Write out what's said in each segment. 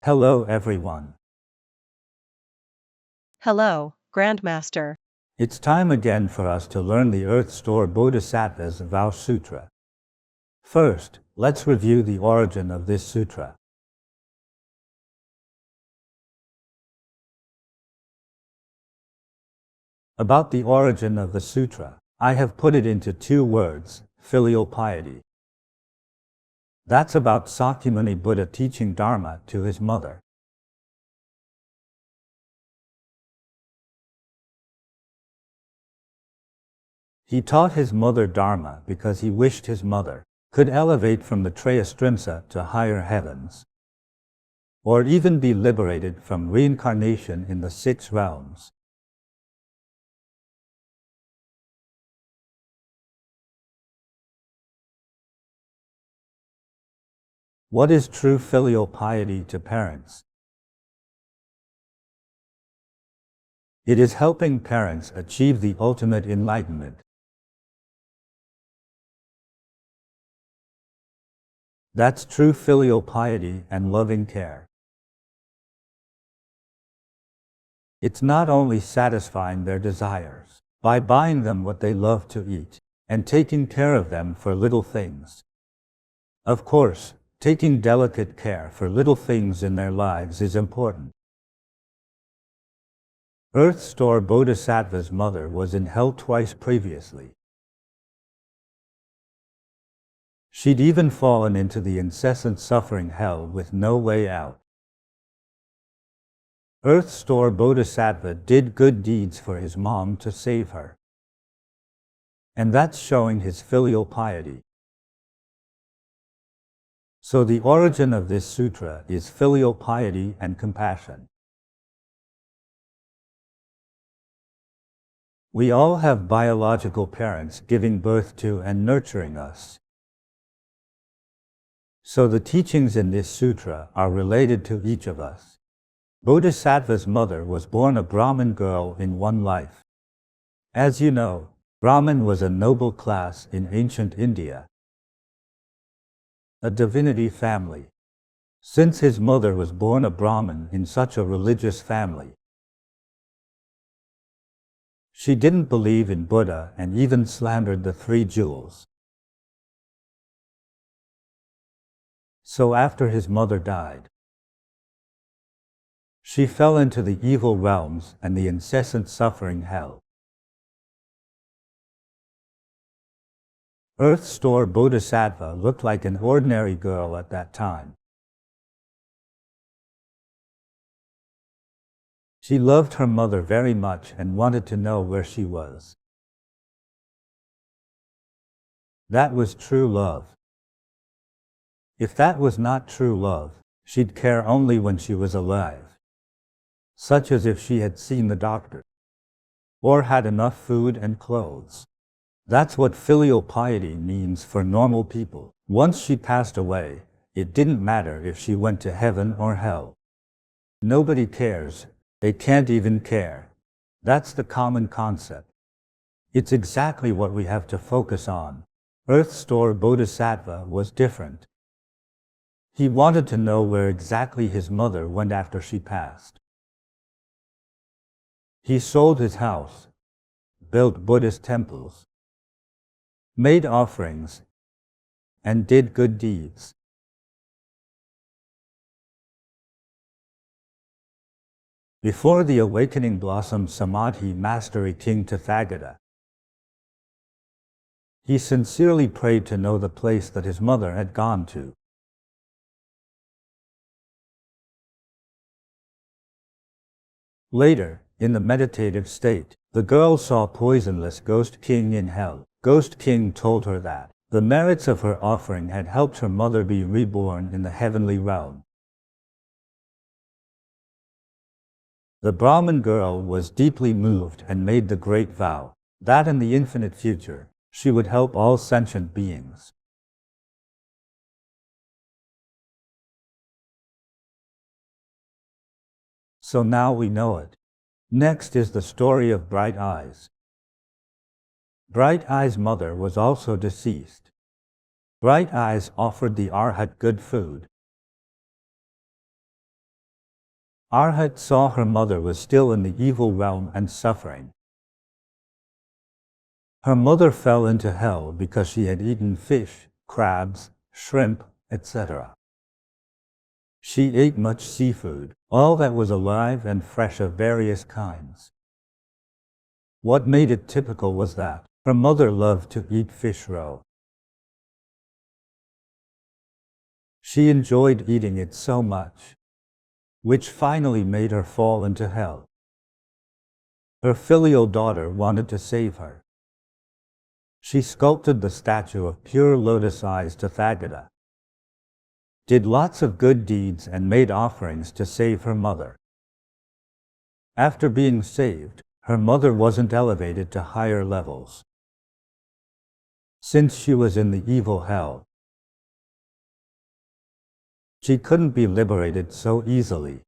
Hello everyone. Hello, Grandmaster. It's time again for us to learn the Earth Store Bodhisattva's Vows Sutra. First, let's review the origin of this sutra. About the origin of the sutra, I have put it into two words, filial piety. That's about Sakyamuni Buddha teaching Dharma to his mother. He taught his mother Dharma because he wished his mother could elevate from the Trayastrimsa to higher heavens, or even be liberated from reincarnation in the 6 realms. What is true filial piety to parents? It is helping parents achieve the ultimate enlightenment. That's true filial piety and loving care. It's not only satisfying their desires by buying them what they love to eat and taking care of them for little things. Of course, taking delicate care for little things in their lives is important. Earth Store Bodhisattva's mother was in hell twice previously. She'd even fallen into the incessant suffering hell with no way out. Earth Store Bodhisattva did good deeds for his mom to save her. And that's showing his filial piety. So the origin of this sutra is filial piety and compassion. We all have biological parents giving birth to and nurturing us. So the teachings in this sutra are related to each of us. Bodhisattva's mother was born a Brahmin girl in one life. As you know, Brahmin was a noble class in ancient India, a divinity family. Since his mother was born a Brahmin in such a religious family, she didn't believe in Buddha and even slandered the 3 jewels. So after his mother died, she fell into the evil realms and the incessant suffering hell. Earth Store Bodhisattva looked like an ordinary girl at that time. She loved her mother very much and wanted to know where she was. That was true love. If that was not true love, she'd care only when she was alive, such as if she had seen the doctor, or had enough food and clothes. That's what filial piety means for normal people. Once she passed away, it didn't matter if she went to heaven or hell. Nobody cares. They can't even care. That's the common concept. It's exactly what we have to focus on. Earth Store Bodhisattva was different. He wanted to know where exactly his mother went after she passed. He sold his house, built Buddhist temples, made offerings, and did good deeds. Before the awakening blossomed Samadhi Mastery King Tathagata, he sincerely prayed to know the place that his mother had gone to. Later, in the meditative state, the girl saw poisonless Ghost King in hell. Ghost King told her that the merits of her offering had helped her mother be reborn in the heavenly realm. The Brahmin girl was deeply moved and made the great vow that in the infinite future, she would help all sentient beings. So now we know it. Next is the story of Bright Eyes. Bright Eyes' mother was also deceased. Bright Eyes offered the Arhat good food. Arhat saw her mother was still in the evil realm and suffering. Her mother fell into hell because she had eaten fish, crabs, shrimp, etc. She ate much seafood, all that was alive and fresh of various kinds. What made it typical was that her mother loved to eat fish roe. She enjoyed eating it so much, which finally made her fall into hell. Her filial daughter wanted to save her. She sculpted the statue of pure lotus eyes Tathagata, did lots of good deeds and made offerings to save her mother. After being saved, her mother wasn't elevated to higher levels, since she was in the evil hell. She couldn't be liberated so easily.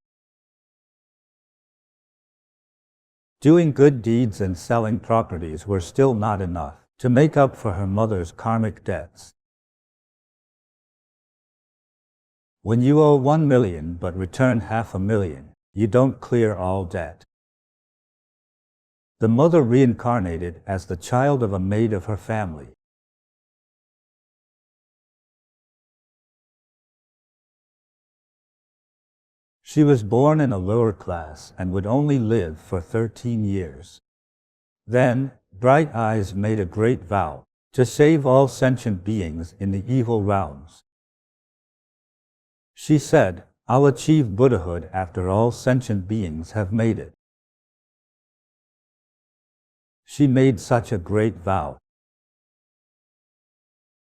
Doing good deeds and selling properties were still not enough to make up for her mother's karmic debts. When you owe 1 million but return 500,000, you don't clear all debt. The mother reincarnated as the child of a maid of her family. She was born in a lower class and would only live for 13 years. Then, Bright Eyes made a great vow to save all sentient beings in the evil realms. She said, "I'll achieve Buddhahood after all sentient beings have made it." She made such a great vow.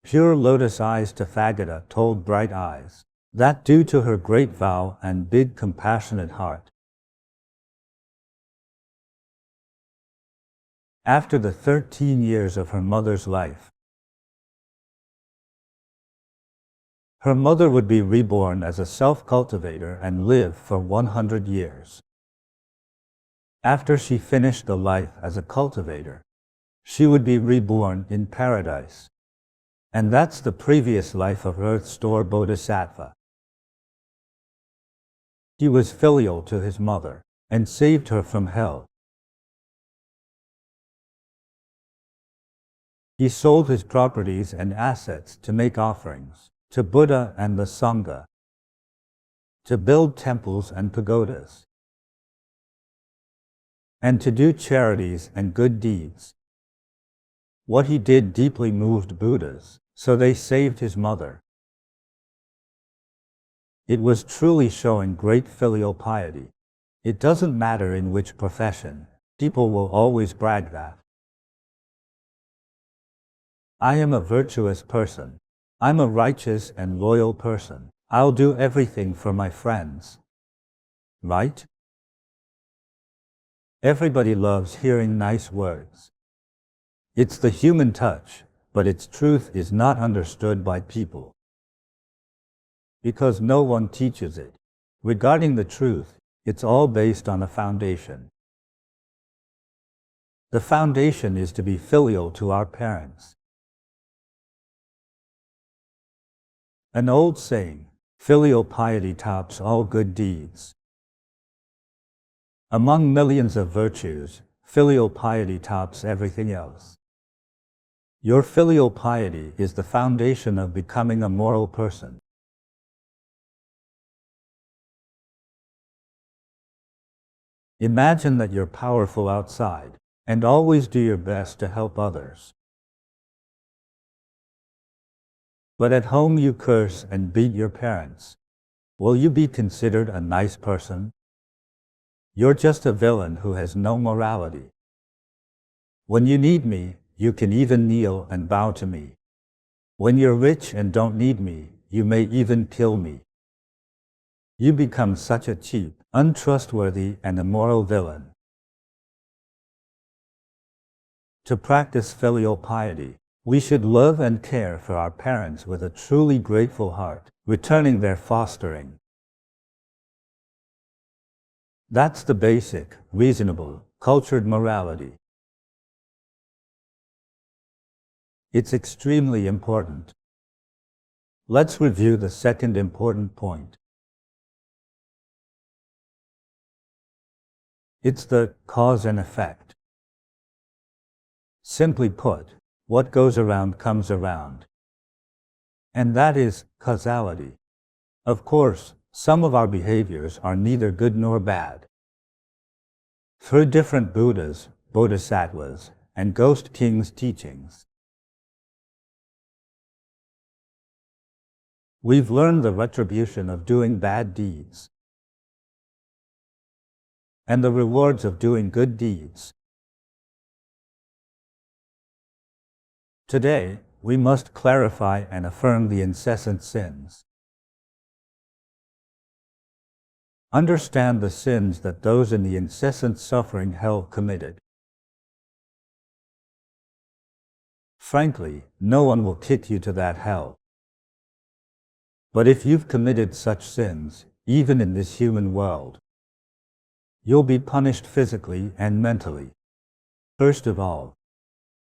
Pure Lotus Eyes Tathagata told Bright Eyes that due to her great vow and big compassionate heart, after the 13 years of her mother's life, her mother would be reborn as a self-cultivator and live for 100 years. After she finished the life as a cultivator, she would be reborn in paradise. And that's the previous life of Earth Store Bodhisattva. He was filial to his mother and saved her from hell. He sold his properties and assets to make offerings to Buddha and the Sangha, to build temples and pagodas, and to do charities and good deeds. What he did deeply moved Buddhas, so they saved his mother. It was truly showing great filial piety. It doesn't matter in which profession, people will always brag that. I am a virtuous person. I'm a righteous and loyal person. I'll do everything for my friends. Right? Everybody loves hearing nice words. It's the human touch, but its truth is not understood by people, because no one teaches it. Regarding the truth, it's all based on a foundation. The foundation is to be filial to our parents. An old saying, filial piety tops all good deeds. Among millions of virtues, filial piety tops everything else. Your filial piety is the foundation of becoming a moral person. Imagine that you're powerful outside, and always do your best to help others. But at home you curse and beat your parents. Will you be considered a nice person? You're just a villain who has no morality. When you need me, you can even kneel and bow to me. When you're rich and don't need me, you may even kill me. You become such a cheap, untrustworthy, and immoral villain. To practice filial piety, we should love and care for our parents with a truly grateful heart, returning their fostering. That's the basic, reasonable, cultured morality. It's extremely important. Let's review the second important point. It's the cause and effect. Simply put, what goes around comes around. And that is causality. Of course, some of our behaviors are neither good nor bad. Through different Buddhas, Bodhisattvas, and Ghost Kings' teachings, we've learned the retribution of doing bad deeds and the rewards of doing good deeds. Today, we must clarify and affirm the incessant sins. Understand the sins that those in the incessant suffering hell committed. Frankly, no one will kick you to that hell. But if you've committed such sins, even in this human world, you'll be punished physically and mentally. First of all,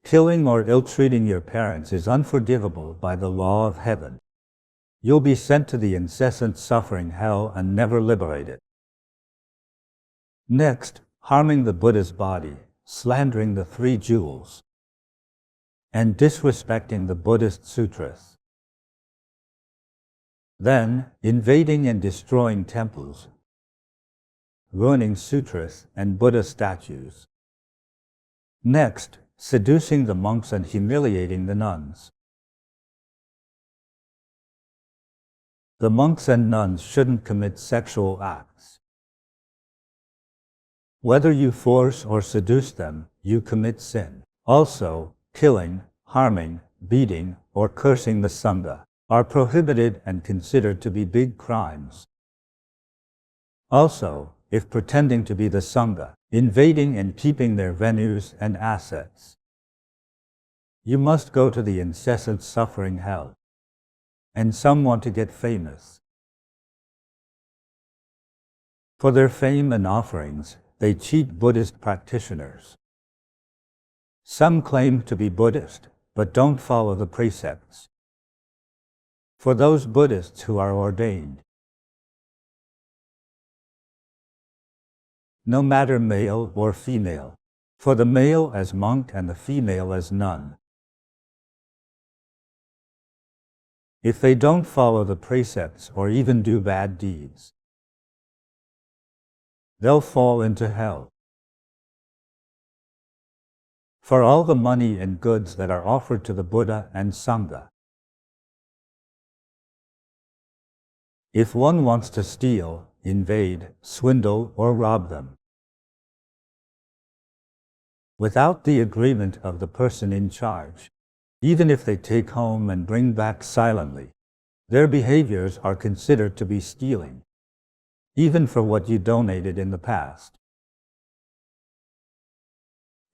killing or ill-treating your parents is unforgivable by the law of heaven. You'll be sent to the incessant suffering hell and never liberated. Next, harming the Buddha's body, slandering the three jewels, and disrespecting the Buddhist sutras. Then, invading and destroying temples, ruining sutras and Buddha statues. Next, seducing the monks and humiliating the nuns. The monks and nuns shouldn't commit sexual acts. Whether you force or seduce them, you commit sin. Also, killing, harming, beating, or cursing the Sangha are prohibited and considered to be big crimes. Also, if pretending to be the Sangha, invading and keeping their venues and assets, you must go to the incessant suffering hell. And some want to get famous. For their fame and offerings, they cheat Buddhist practitioners. Some claim to be Buddhist, but don't follow the precepts. For those Buddhists who are ordained, no matter male or female, for the male as monk and the female as nun, if they don't follow the precepts or even do bad deeds, they'll fall into hell. For all the money and goods that are offered to the Buddha and Sangha, if one wants to steal, invade, swindle, or rob them, without the agreement of the person in charge, even if they take home and bring back silently, their behaviors are considered to be stealing, even for what you donated in the past.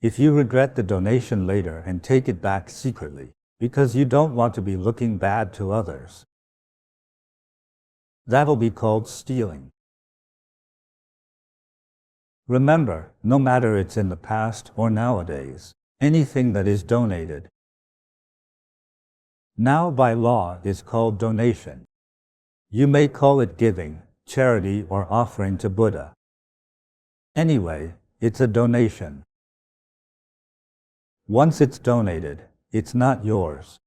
If you regret the donation later and take it back secretly, because you don't want to be looking bad to others, that'll be called stealing. Remember, no matter it's in the past or nowadays, anything that is donated now by law is called donation. You may call it giving, charity, or offering to Buddha. Anyway, it's a donation. Once it's donated, it's not yours.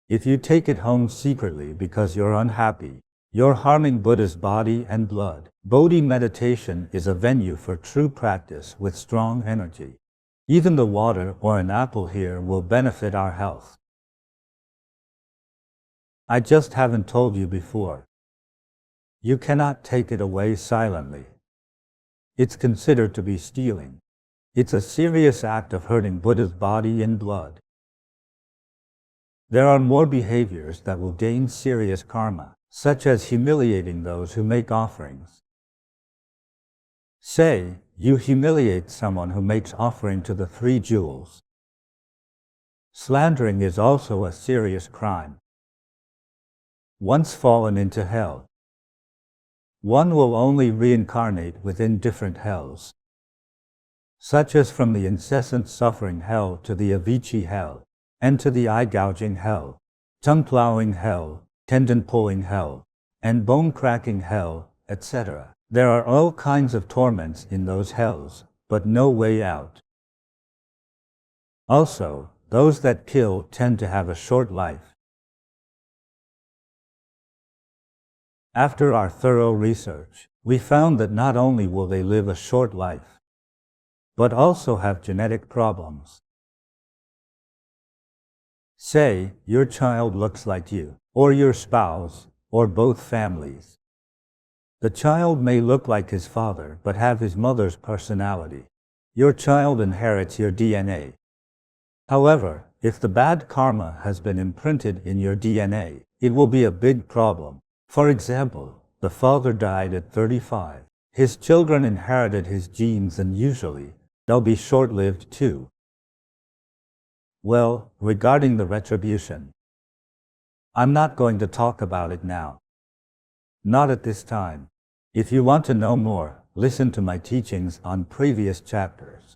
If you take it home secretly because you're unhappy, you're harming Buddha's body and blood. Bodhi meditation is a venue for true practice with strong energy. Even the water or an apple here will benefit our health. I just haven't told you before. You cannot take it away silently. It's considered to be stealing. It's a serious act of hurting Buddha's body and blood. There are more behaviors that will gain serious karma, such as humiliating those who make offerings. Say, you humiliate someone who makes offering to the three jewels. Slandering is also a serious crime. Once fallen into hell, one will only reincarnate within different hells, such as from the incessant suffering hell to the Avicii hell, and to the eye-gouging hell, tongue-plowing hell, tendon-pulling hell, and bone-cracking hell, etc. There are all kinds of torments in those hells, but no way out. Also, those that kill tend to have a short life. After our thorough research, we found that not only will they live a short life, but also have genetic problems. Say, your child looks like you, or your spouse, or both families. The child may look like his father, but have his mother's personality. Your child inherits your DNA. However, if the bad karma has been imprinted in your DNA, it will be a big problem. For example, the father died at 35. His children inherited his genes and usually, they'll be short-lived too. Well, regarding the retribution, I'm not going to talk about it now. Not at this time. If you want to know more, listen to my teachings on previous chapters.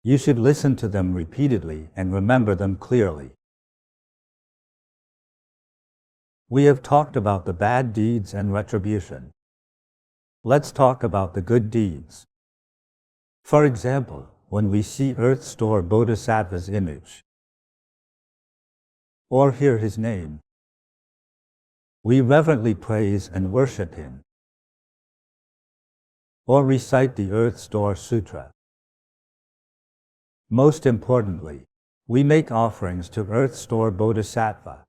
You should listen to them repeatedly and remember them clearly. We have talked about the bad deeds and retribution. Let's talk about the good deeds. For example, when we see Earth Store Bodhisattva's image, or hear his name, we reverently praise and worship him, or recite the Earth Store Sutra. Most importantly, we make offerings to Earth Store Bodhisattva,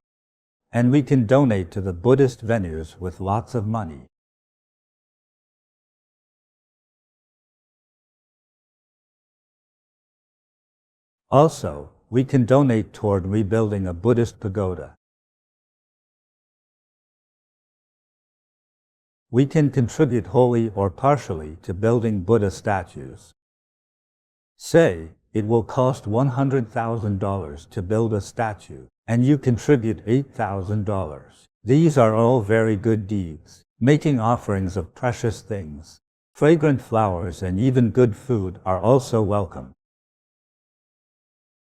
and we can donate to the Buddhist venues with lots of money. Also, we can donate toward rebuilding a Buddhist pagoda. We can contribute wholly or partially to building Buddha statues. Say, it will cost $100,000 to build a statue, and you contribute $8,000. These are all very good deeds. Making offerings of precious things, fragrant flowers, and even good food are also welcome.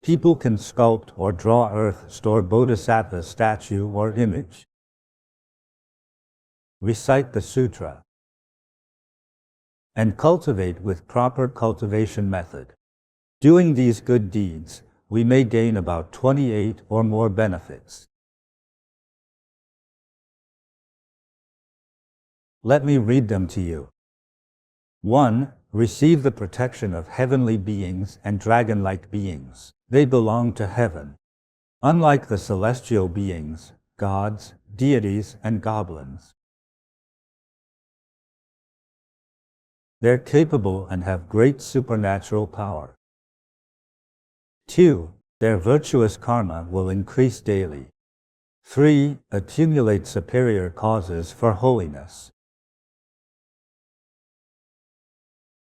People can sculpt or draw Earth Store Bodhisattva statue or image. Recite the sutra, and cultivate with proper cultivation method. Doing these good deeds, we may gain about 28 or more benefits. Let me read them to you. 1. Receive the protection of heavenly beings and dragon-like beings. They belong to heaven. Unlike the celestial beings, gods, deities, and goblins, they're capable and have great supernatural power. 2. Their virtuous karma will increase daily. 3. Accumulate superior causes for holiness.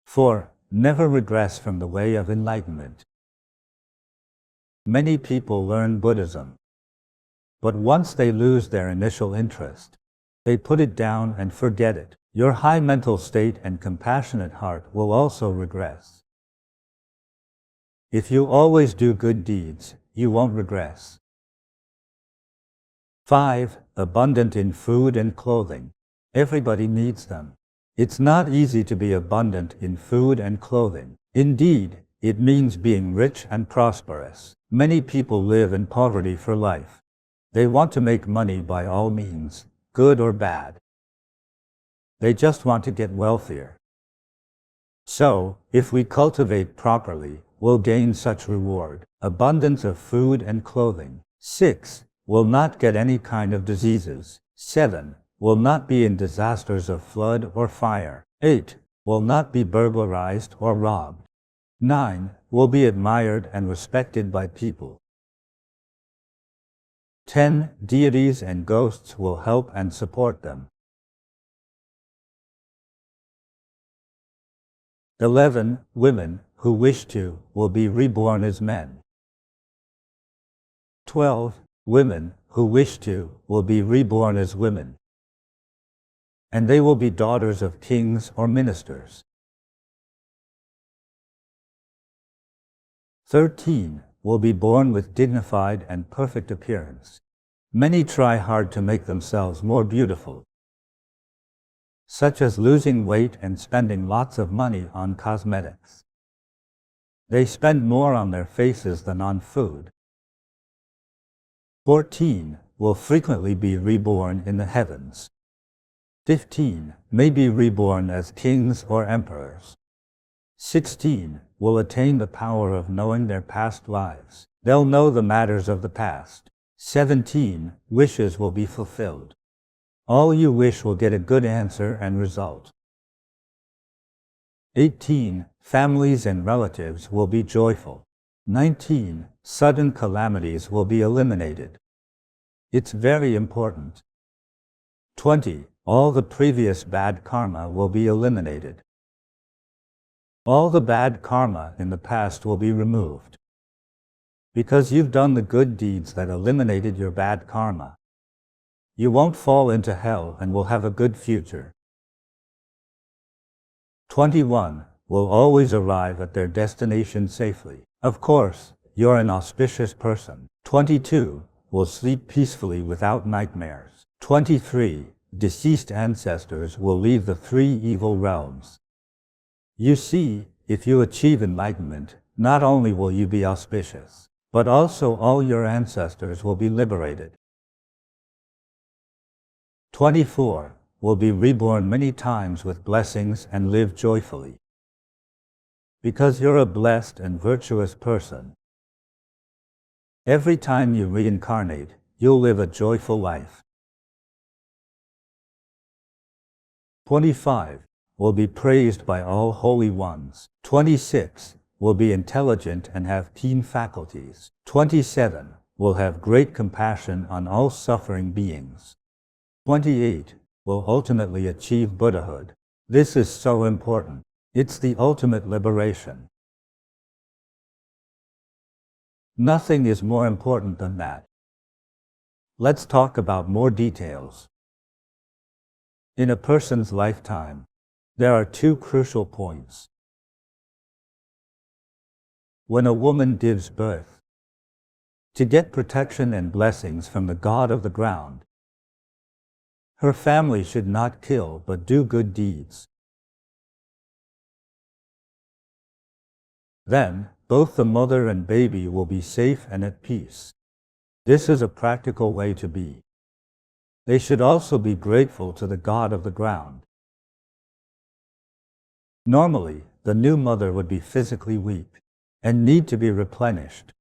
4. Never regress from the way of enlightenment. Many people learn Buddhism, but once they lose their initial interest, they put it down and forget it. Your high mental state and compassionate heart will also regress. If you always do good deeds, you won't regress. 5. Abundant in food and clothing. Everybody needs them. It's not easy to be abundant in food and clothing. Indeed, it means being rich and prosperous. Many people live in poverty for life. They want to make money by all means, good or bad. They just want to get wealthier. So, if we cultivate properly, we'll gain such reward. Abundance of food and clothing. 6. Will not get any kind of diseases. 7. Will not be in disasters of flood or fire. 8. Will not be burglarized or robbed. 9. Will be admired and respected by people. 10. Deities and ghosts will help and support them. 11. Women who wish to will be reborn as men. 12. Women who wish to will be reborn as women, and they will be daughters of kings or ministers. 13. Will be born with dignified and perfect appearance. Many try hard to make themselves more beautiful. such as losing weight and spending lots of money on cosmetics. They spend more on their faces than on food. 14 will frequently be reborn in the heavens. 15 may be reborn as kings or emperors. 16 will attain the power of knowing their past lives. They'll know the matters of the past. 17 wishes will be fulfilled. All you wish will get a good answer and result. 18 families and relatives will be joyful. 19 sudden calamities will be eliminated. It's very important. 20 all the previous bad karma will be eliminated. All the bad karma in the past will be removed. Because you've done the good deeds that eliminated your bad karma, you won't fall into hell and will have a good future. 21 will always arrive at their destination safely. Of course, you're an auspicious person. 22 will sleep peacefully without nightmares. 23 deceased ancestors will leave the 3 evil realms. You see, if you achieve enlightenment, not only will you be auspicious, but also all your ancestors will be liberated. 24 will be reborn many times with blessings and live joyfully. Because you're a blessed and virtuous person, every time you reincarnate, you'll live a joyful life. 25 will be praised by all holy ones. 26 will be intelligent and have keen faculties. 27 will have great compassion on all suffering beings. 28 will ultimately achieve Buddhahood. This is so important. It's the ultimate liberation. Nothing is more important than that. Let's talk about more details. In a person's lifetime, there are 2 crucial points. When a woman gives birth, to get protection and blessings from the god of the ground, her family should not kill but do good deeds. Then, both the mother and baby will be safe and at peace. This is a practical way to be. They should also be grateful to the god of the ground. Normally, the new mother would be physically weak and need to be replenished.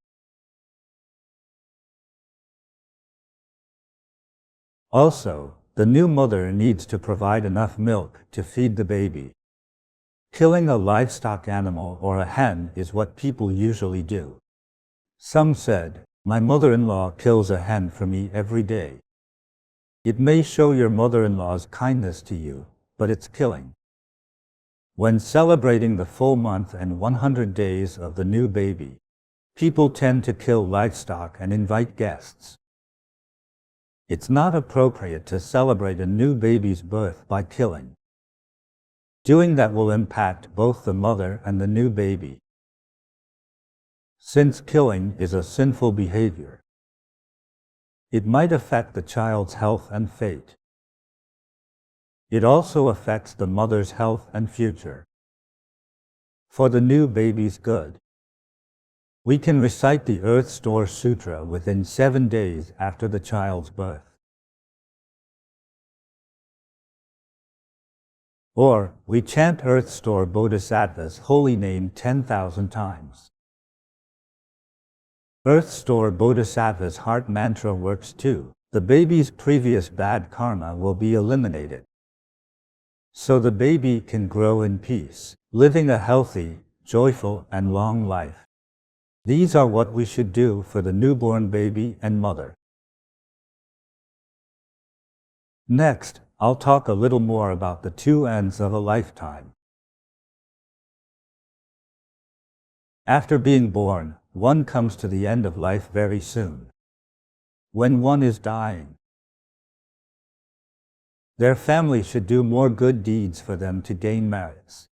Also, the new mother needs to provide enough milk to feed the baby. Killing a livestock animal or a hen is what people usually do. Some said, "My mother-in-law kills a hen for me every day." It may show your mother-in-law's kindness to you, but it's killing. When celebrating the full month and 100 days of the new baby, people tend to kill livestock and invite guests. It's not appropriate to celebrate a new baby's birth by killing. Doing that will impact both the mother and the new baby. Since killing is a sinful behavior, it might affect the child's health and fate. It also affects the mother's health and future. For the new baby's good, we can recite the Earth Store Sutra within 7 days after the child's birth. Or, we chant Earth Store Bodhisattva's holy name 10,000 times. Earth Store Bodhisattva's heart mantra works too. The baby's previous bad karma will be eliminated, so the baby can grow in peace, living a healthy, joyful, and long life. These are what we should do for the newborn baby and mother. Next, I'll talk a little more about the 2 ends of a lifetime. After being born, one comes to the end of life very soon. When one is dying, their family should do more good deeds for them to gain merits.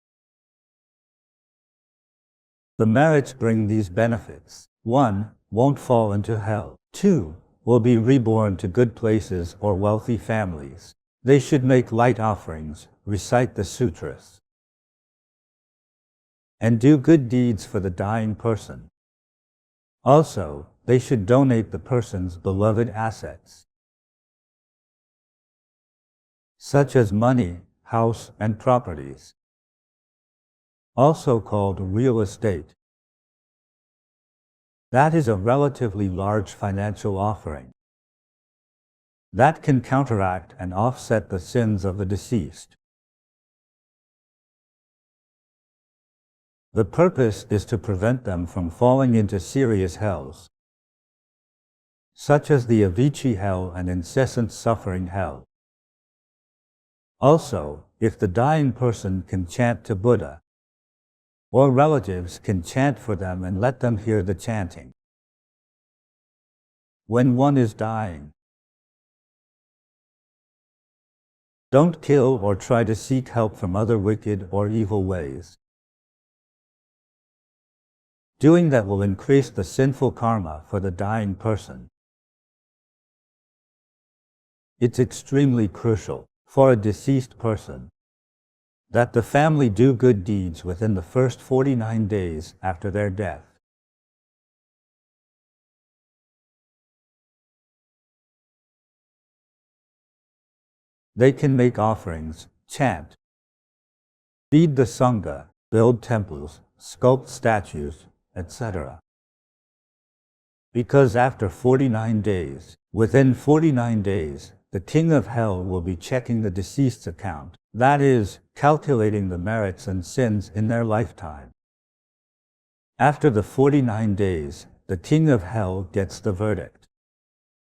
The merits bring these benefits. 1. Won't fall into hell. 2. Will be reborn to good places or wealthy families. They should make light offerings, recite the sutras, and do good deeds for the dying person. Also, they should donate the person's beloved assets, such as money, house, and properties, also called real estate. That is a relatively large financial offering that can counteract and offset the sins of the deceased. The purpose is to prevent them from falling into serious hells, such as the Avicii hell and incessant suffering hell. Also, if the dying person can chant to Buddha, or relatives can chant for them and let them hear the chanting when one is dying. Don't kill or try to seek help from other wicked or evil ways. Doing that will increase the sinful karma for the dying person. It's extremely crucial for a deceased person that the family do good deeds within the first 49 days after their death. They can make offerings, chant, feed the Sangha, build temples, sculpt statues, etc. Because after 49 days, within 49 days, the king of hell will be checking the deceased's account, that is, calculating the merits and sins in their lifetime. After the 49 days, the king of hell gets the verdict.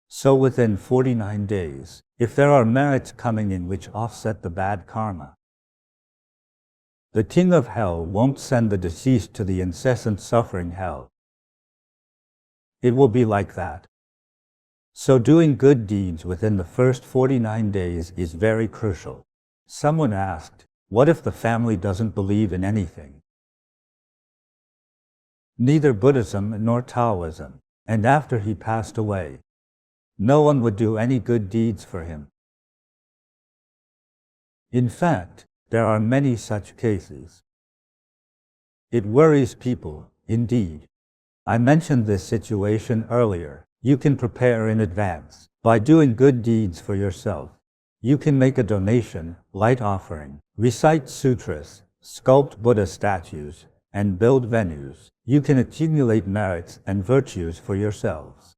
So within 49 days, if there are merits coming in which offset the bad karma, the king of hell won't send the deceased to the incessant suffering hell. It will be like that. So doing good deeds within the first 49 days is very crucial. Someone asked, what if the family doesn't believe in anything? Neither Buddhism nor Taoism, and after he passed away, no one would do any good deeds for him. In fact, there are many such cases. It worries people, indeed. I mentioned this situation earlier. You can prepare in advance by doing good deeds for yourself. You can make a donation, light offering, recite sutras, sculpt Buddha statues, and build venues. You can accumulate merits and virtues for yourselves.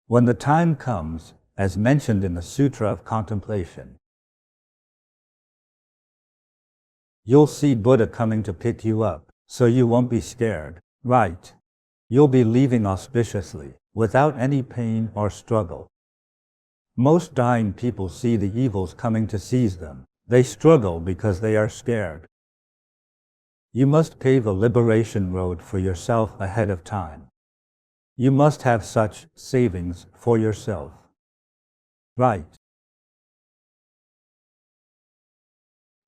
When the time comes, as mentioned in the Sutra of Contemplation, you'll see Buddha coming to pick you up, so you won't be scared, right? You'll be leaving auspiciously, without any pain or struggle. Most dying people see the evils coming to seize them. They struggle because they are scared. You must pave a liberation road for yourself ahead of time. You must have such savings for yourself. Right.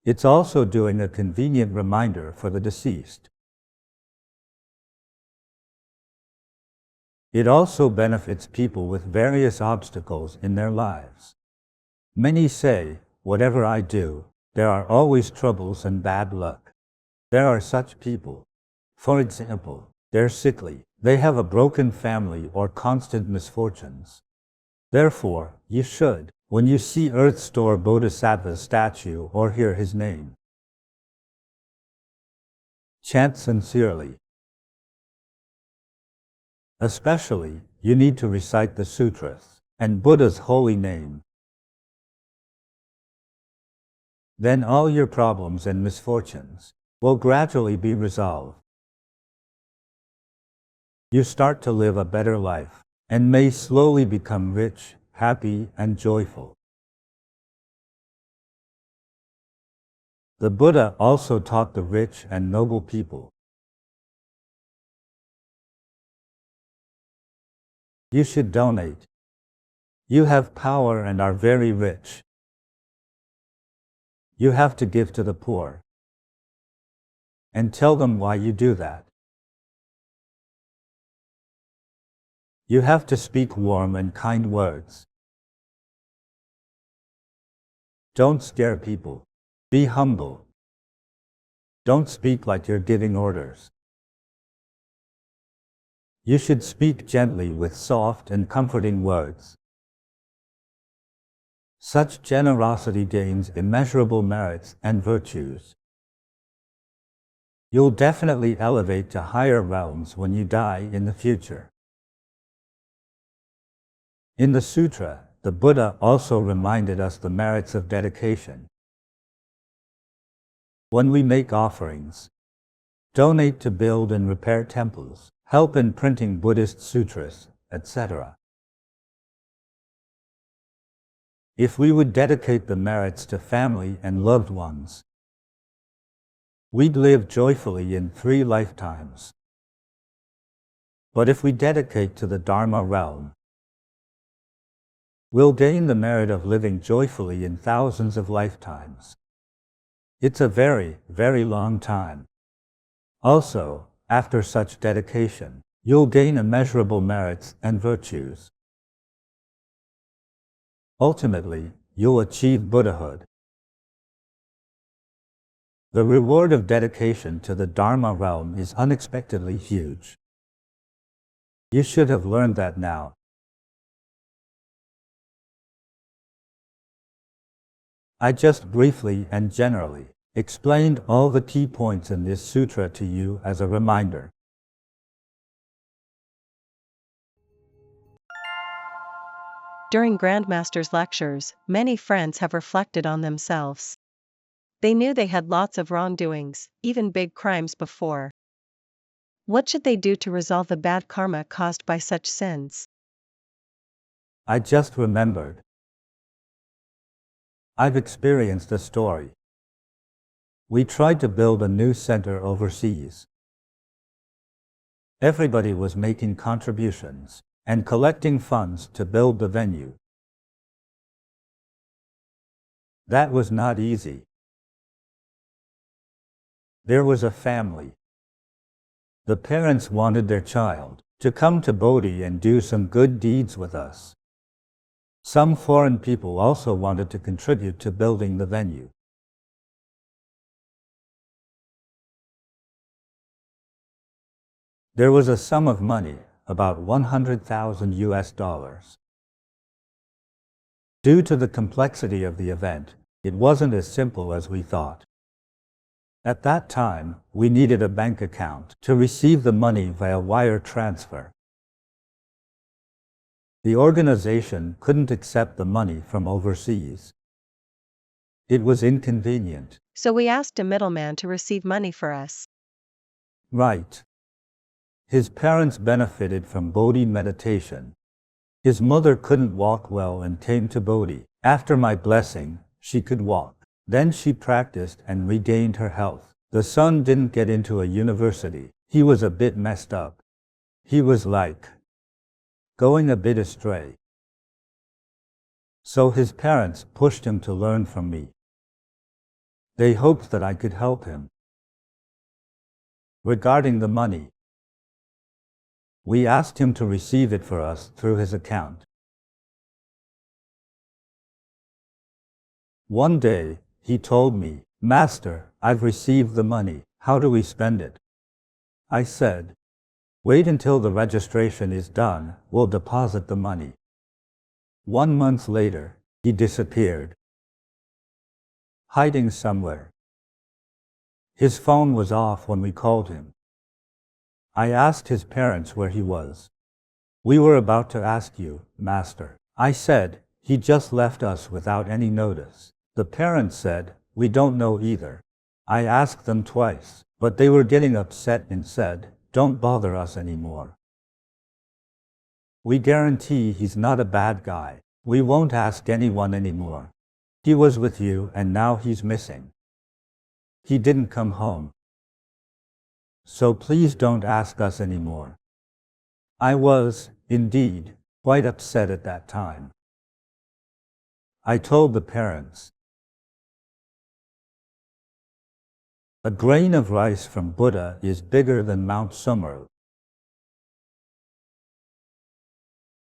It's also doing a convenient reminder for the deceased. It also benefits people with various obstacles in their lives. Many say, whatever I do, there are always troubles and bad luck. There are such people. For example, they're sickly, they have a broken family or constant misfortunes. Therefore, you should, when you see Earth Store Bodhisattva's statue or hear his name, chant sincerely. Especially, you need to recite the sutras and Buddha's holy name. Then all your problems and misfortunes will gradually be resolved. You start to live a better life and may slowly become rich, happy, and joyful. The Buddha also taught the rich and noble people, you should donate. You have power and are very rich. You have to give to the poor. And tell them why you do that. You have to speak warm and kind words. Don't scare people. Be humble. Don't speak like you're giving orders. You should speak gently with soft and comforting words. Such generosity gains immeasurable merits and virtues. You'll definitely elevate to higher realms when you die in the future. In the sutra, the Buddha also reminded us the merits of dedication. When we make offerings, donate to build and repair temples, help in printing Buddhist sutras, etc. If we would dedicate the merits to family and loved ones, we'd live joyfully in 3 lifetimes. But if we dedicate to the Dharma realm, we'll gain the merit of living joyfully in thousands of lifetimes. It's a very, very long time. Also, after such dedication, you'll gain immeasurable merits and virtues. Ultimately, you'll achieve Buddhahood. The reward of dedication to the Dharma realm is unexpectedly huge. You should have learned that now. I just briefly and generally explained all the key points in this sutra to you as a reminder. During Grandmaster's lectures, many friends have reflected on themselves. They knew they had lots of wrongdoings, even big crimes before. What should they do to resolve the bad karma caused by such sins? I just remembered. I've experienced a story. We tried to build a new center overseas. Everybody was making contributions and collecting funds to build the venue. That was not easy. There was a family. The parents wanted their child to come to Bodhi and do some good deeds with us. Some foreign people also wanted to contribute to building the venue. There was a sum of money, about 100,000 US dollars. Due to the complexity of the event, it wasn't as simple as we thought. At that time, we needed a bank account to receive the money via wire transfer. The organization couldn't accept the money from overseas. It was inconvenient. So we asked a middleman to receive money for us. Right. His parents benefited from Bodhi meditation. His mother couldn't walk well and came to Bodhi. After my blessing, she could walk. Then she practiced and regained her health. The son didn't get into a university. He was a bit messed up. He was like going a bit astray. So his parents pushed him to learn from me. They hoped that I could help him. Regarding the money, we asked him to receive it for us through his account. One day, he told me, "Master, I've received the money. How do we spend it?" I said, "Wait until the registration is done, we'll deposit the money." 1 month later, he disappeared, hiding somewhere. His phone was off when we called him. I asked his parents where he was. "We were about to ask you, Master." I said, "He just left us without any notice." The parents said, "We don't know either." I asked them twice, but they were getting upset and said, "Don't bother us anymore. We guarantee he's not a bad guy. We won't ask anyone anymore. He was with you and now he's missing. He didn't come home. So please don't ask us anymore." I was, indeed, quite upset at that time. I told the parents, "A grain of rice from Buddha is bigger than Mount Sumeru.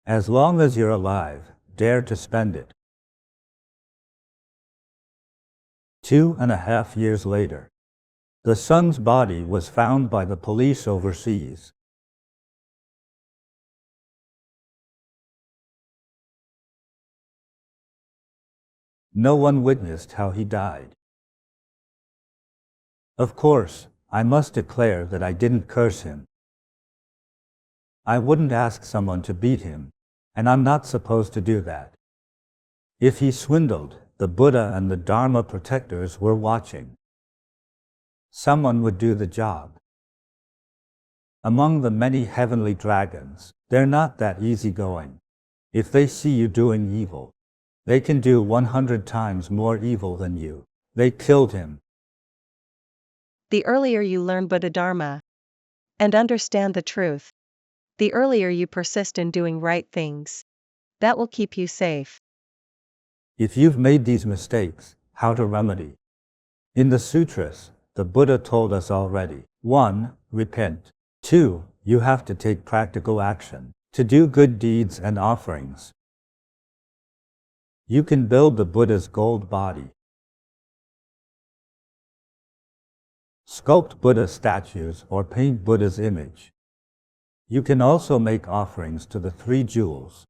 As long as you're alive, dare to spend it." 2.5 years later, the son's body was found by the police overseas. No one witnessed how he died. Of course, I must declare that I didn't curse him. I wouldn't ask someone to beat him, and I'm not supposed to do that. If he swindled, the Buddha and the Dharma protectors were watching. Someone would do the job. Among the many heavenly dragons, they're not that easygoing. If they see you doing evil, they can do 100 times more evil than you. They killed him. The earlier you learn Bodhidharma and understand the truth, the earlier you persist in doing right things. That will keep you safe. If you've made these mistakes, how to remedy? In the sutras, the Buddha told us already. 1. Repent. 2. You have to take practical action to do good deeds and offerings. You can build the Buddha's gold body, sculpt Buddha statues, or paint Buddha's image. You can also make offerings to the 3 jewels.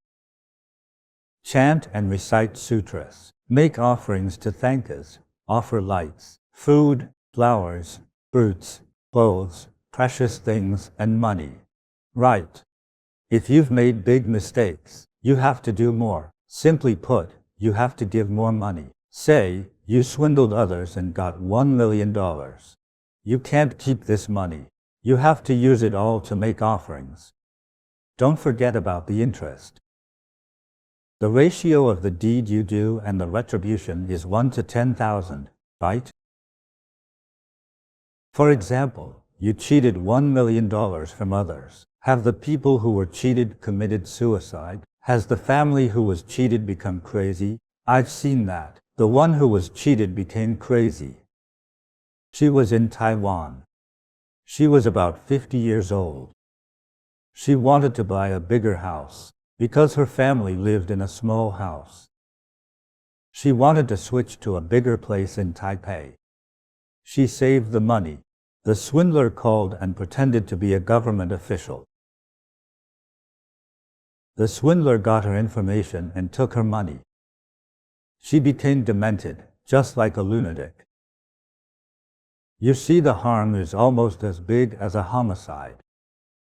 Chant and recite sutras. Make offerings to Thankas. Offer lights, food, flowers, fruits, clothes, precious things, and money. Right. If you've made big mistakes, you have to do more. Simply put, you have to give more money. Say, you swindled others and got $1 million. You can't keep this money. You have to use it all to make offerings. Don't forget about the interest. The ratio of the deed you do and the retribution is 1 to 10,000, right? For example, you cheated $1 million from others. Have the people who were cheated committed suicide? Has the family who was cheated become crazy? I've seen that. The one who was cheated became crazy. She was in Taiwan. She was about 50 years old. She wanted to buy a bigger house because her family lived in a small house. She wanted to switch to a bigger place in Taipei. She saved the money. The swindler called and pretended to be a government official. The swindler got her information and took her money. She became demented, just like a lunatic. You see, the harm is almost as big as a homicide.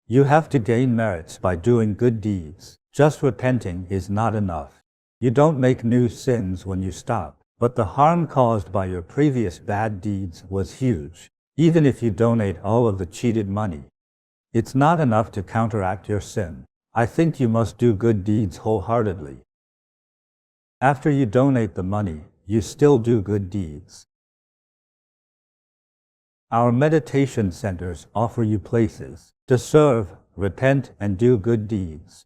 You have to gain merits by doing good deeds. Just repenting is not enough. You don't make new sins when you stop, but the harm caused by your previous bad deeds was huge. Even if you donate all of the cheated money, it's not enough to counteract your sin. I think you must do good deeds wholeheartedly. After you donate the money, you still do good deeds. Our meditation centers offer you places to serve, repent, and do good deeds.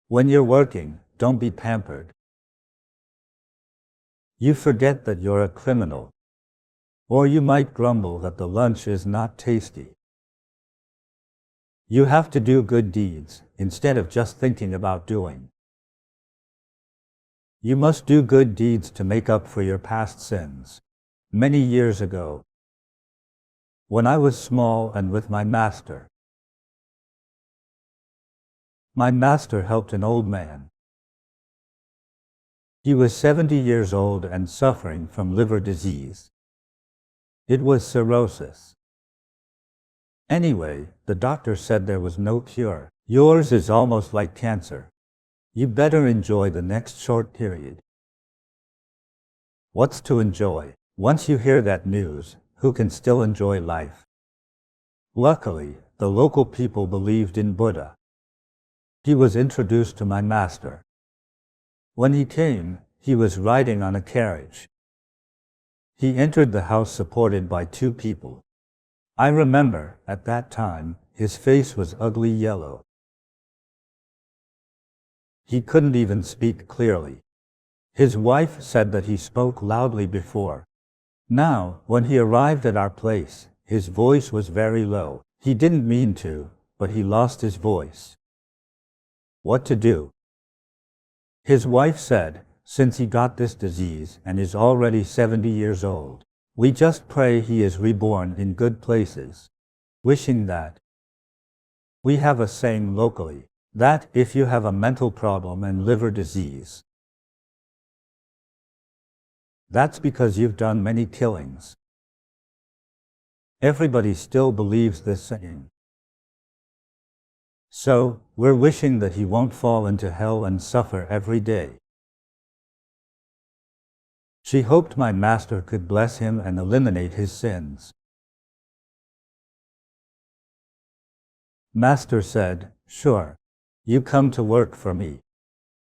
When you're working, don't be pampered. You forget that you're a criminal, or you might grumble that the lunch is not tasty. You have to do good deeds instead of just thinking about doing. You must do good deeds to make up for your past sins. Many years ago, when I was small and with my master helped an old man. He was 70 years old and suffering from liver disease. It was cirrhosis. Anyway, the doctor said there was no cure. Yours is almost like cancer. You better enjoy the next short period. What's to enjoy? Once you hear that news, who can still enjoy life? Luckily, the local people believed in Buddha. He was introduced to my master. When he came, he was riding on a carriage. He entered the house supported by 2 people. I remember, at that time, his face was ugly yellow. He couldn't even speak clearly. His wife said that he spoke loudly before. Now, when he arrived at our place, his voice was very low. He didn't mean to, but he lost his voice. What to do? His wife said, since he got this disease and is already 70 years old. We just pray he is reborn in good places, wishing that. We have a saying locally, that if you have a mental problem and liver disease, that's because you've done many killings. Everybody still believes this saying. So, we're wishing that he won't fall into hell and suffer every day. She hoped my master could bless him and eliminate his sins. Master said, "Sure. You come to work for me."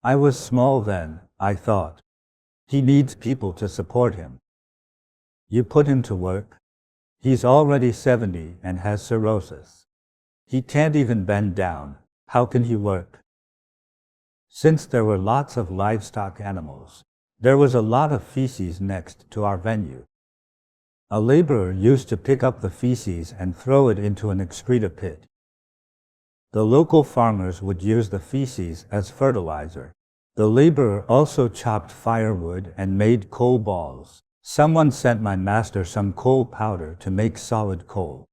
I was small then, I thought. He needs people to support him. You put him to work. He's already 70 and has cirrhosis. He can't even bend down. How can he work? Since there were lots of livestock animals, there was a lot of feces next to our venue. A laborer used to pick up the feces and throw it into an excreta pit. The local farmers would use the feces as fertilizer. The laborer also chopped firewood and made coal balls. Someone sent my master some coal powder to make solid coal.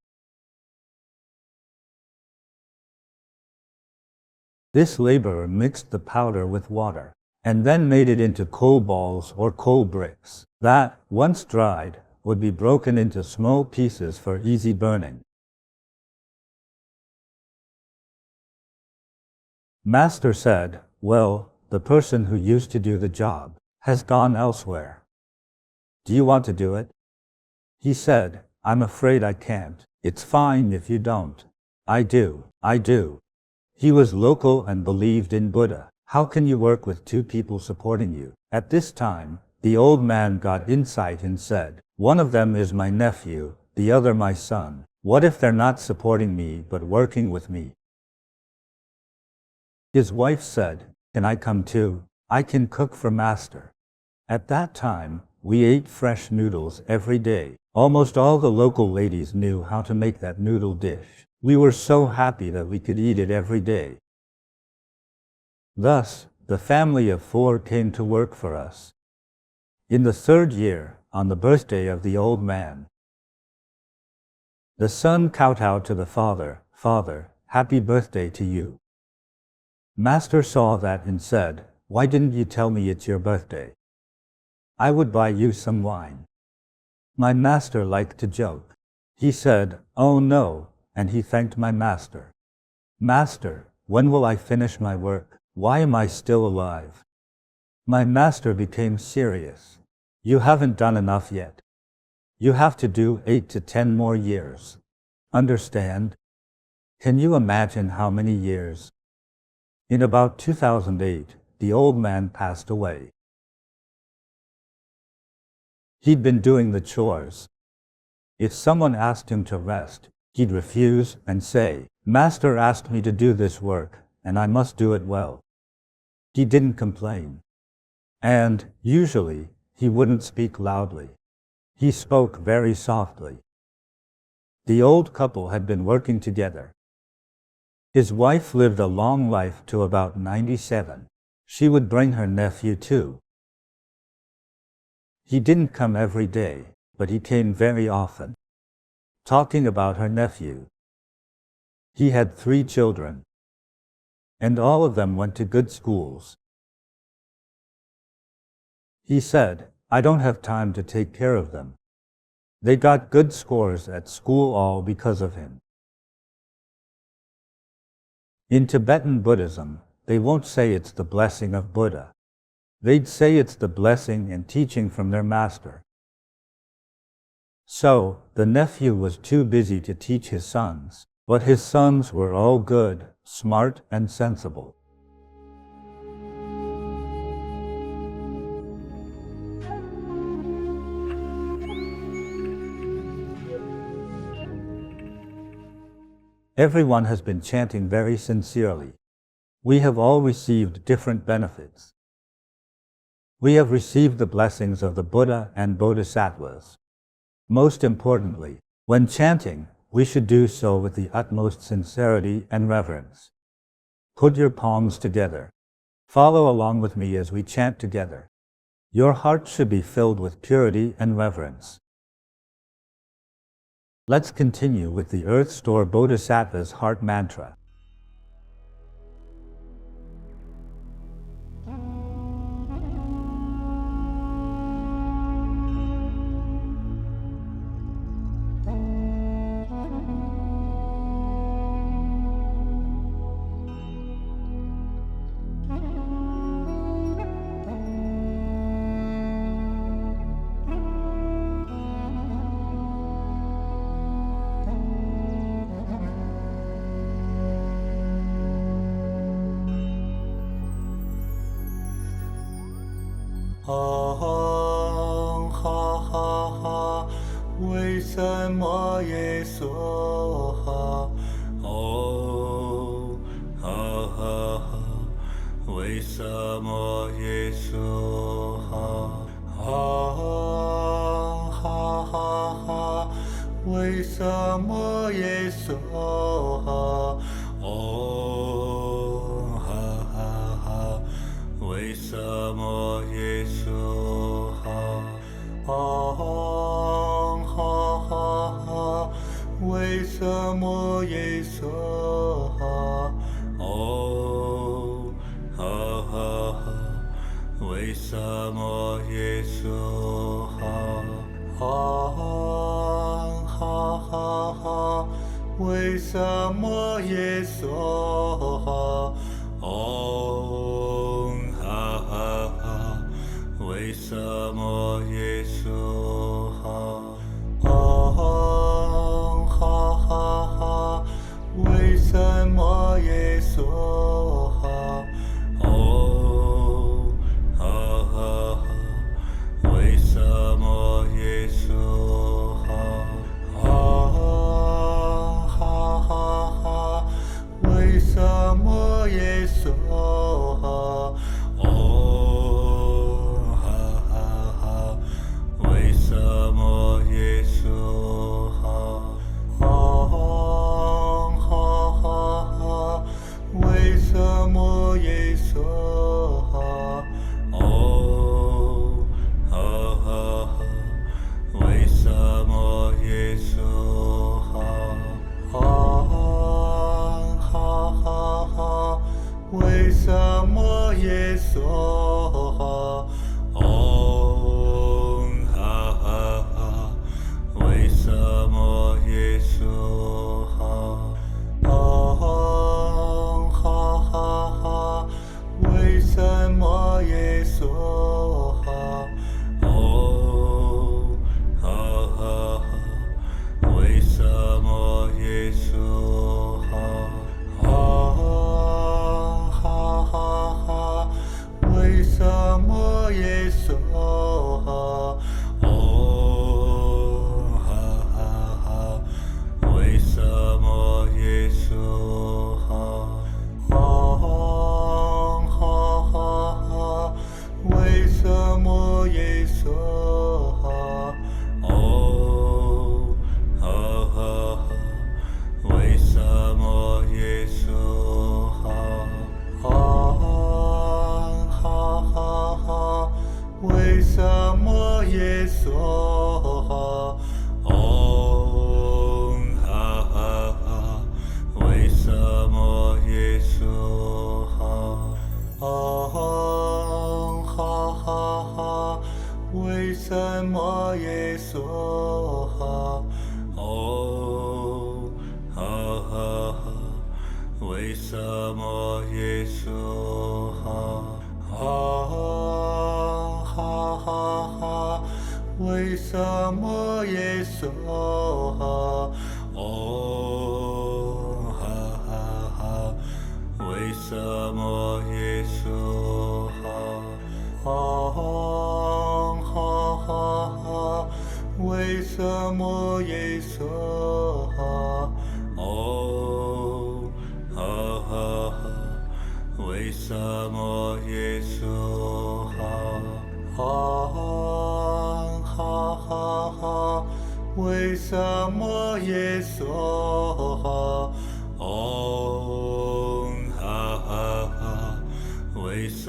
This laborer mixed the powder with water, and then made it into coal balls or coal bricks, that, once dried, would be broken into small pieces for easy burning. Master said, "Well, the person who used to do the job has gone elsewhere. Do you want to do it?" He said, "I'm afraid I can't. It's fine if you don't." I do. He was local and believed in Buddha. How can you work with two people supporting you? At this time, the old man got insight and said, "One of them is my nephew, the other my son. What if they're not supporting me but working with me?" His wife said, "Can I come too? I can cook for master." At that time, we ate fresh noodles every day. Almost all the local ladies knew how to make that noodle dish. We were so happy that we could eat it every day. Thus, the family of 4 came to work for us. In the 3rd year, on the birthday of the old man, the son kowtowed to the father, "Father, happy birthday to you." Master saw that and said, "Why didn't you tell me it's your birthday? I would buy you some wine." My master liked to joke. He said, "Oh no," and he thanked my master. "Master, when will I finish my work? Why am I still alive?" My master became serious. "You haven't done enough yet. You have to do 8 to 10 more years. Understand? Can you imagine how many years?" In about 2008, the old man passed away. He'd been doing the chores. If someone asked him to rest, he'd refuse and say, "Master asked me to do this work, and I must do it well." He didn't complain. And, usually, he wouldn't speak loudly. He spoke very softly. The old couple had been working together. His wife lived a long life to about 97. She would bring her nephew too. He didn't come every day, but he came very often, talking about her nephew. He had 3 children, and all of them went to good schools. He said, "I don't have time to take care of them. They got good scores at school all because of him." In Tibetan Buddhism, they won't say it's the blessing of Buddha. They'd say it's the blessing and teaching from their master. So, the nephew was too busy to teach his sons, but his sons were all good, smart, and sensible. Everyone has been chanting very sincerely. We have all received different benefits. We have received the blessings of the Buddha and Bodhisattvas. Most importantly, when chanting, we should do so with the utmost sincerity and reverence. Put your palms together. Follow along with me as we chant together. Your heart should be filled with purity and reverence. Let's continue with the Earth Store Bodhisattva's heart mantra. ha ha ha， 为什么耶梭哈？哦，哈哈哈，为什么耶梭哈？啊，哈哈哈，为什么耶梭哈？哦，哈哈哈，为什么耶梭哈？啊，哈哈哈，为什么耶梭哈？哦，哈哈哈，为什么耶梭哈？啊，哈哈哈，为什么耶梭哈？哦，哈哈哈，为什么耶梭哈？哦，哈哈哈，为什么耶梭哈？哦，哈哈哈，为什么耶梭哈？啊，哈哈哈，为什么耶梭哈？哦，哈哈哈，为什么耶梭哈？啊，哈哈哈，为什么耶梭哈？哦，哈哈哈，为什么耶梭哈？啊，哈哈哈，为什么耶梭哈？哦，哈哈哈，为什么耶梭哈？啊，哈哈哈，为什么耶梭哈？哦，哈哈哈，为什么耶梭哈？啊，哈哈哈，为什么耶梭哈？哦，哈哈哈，为什么耶梭哈？啊，哈哈哈，为什么耶梭哈？哦，哈哈哈，为什么耶梭哈？啊，哈哈哈，为什么耶梭哈？哦，哈哈哈，为什么耶梭哈？啊，哈哈哈，为什么耶梭哈？哦，哈哈哈，为什么耶梭哈？啊，哈哈哈，为什么耶梭哈？哦，哈哈哈，为什么耶梭哈？啊，哈哈哈，为什么耶梭哈？哦，哈哈哈，为什么耶梭哈？啊，哈哈哈，为什么耶梭哈？哦，哈哈哈，为什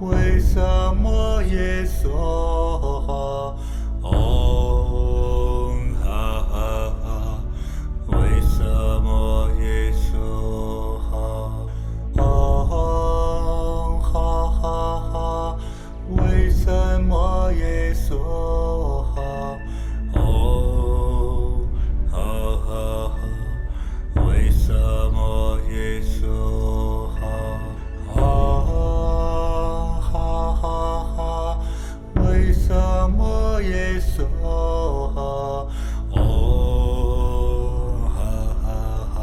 为什么耶梭哈？嗡哈哈哈，为什么耶梭哈？嗡哈哈哈，为什么耶梭哈？嗡哈哈哈，为什么耶梭哈？哈哈哈，为什么耶梭哈？哦，哈哈哈，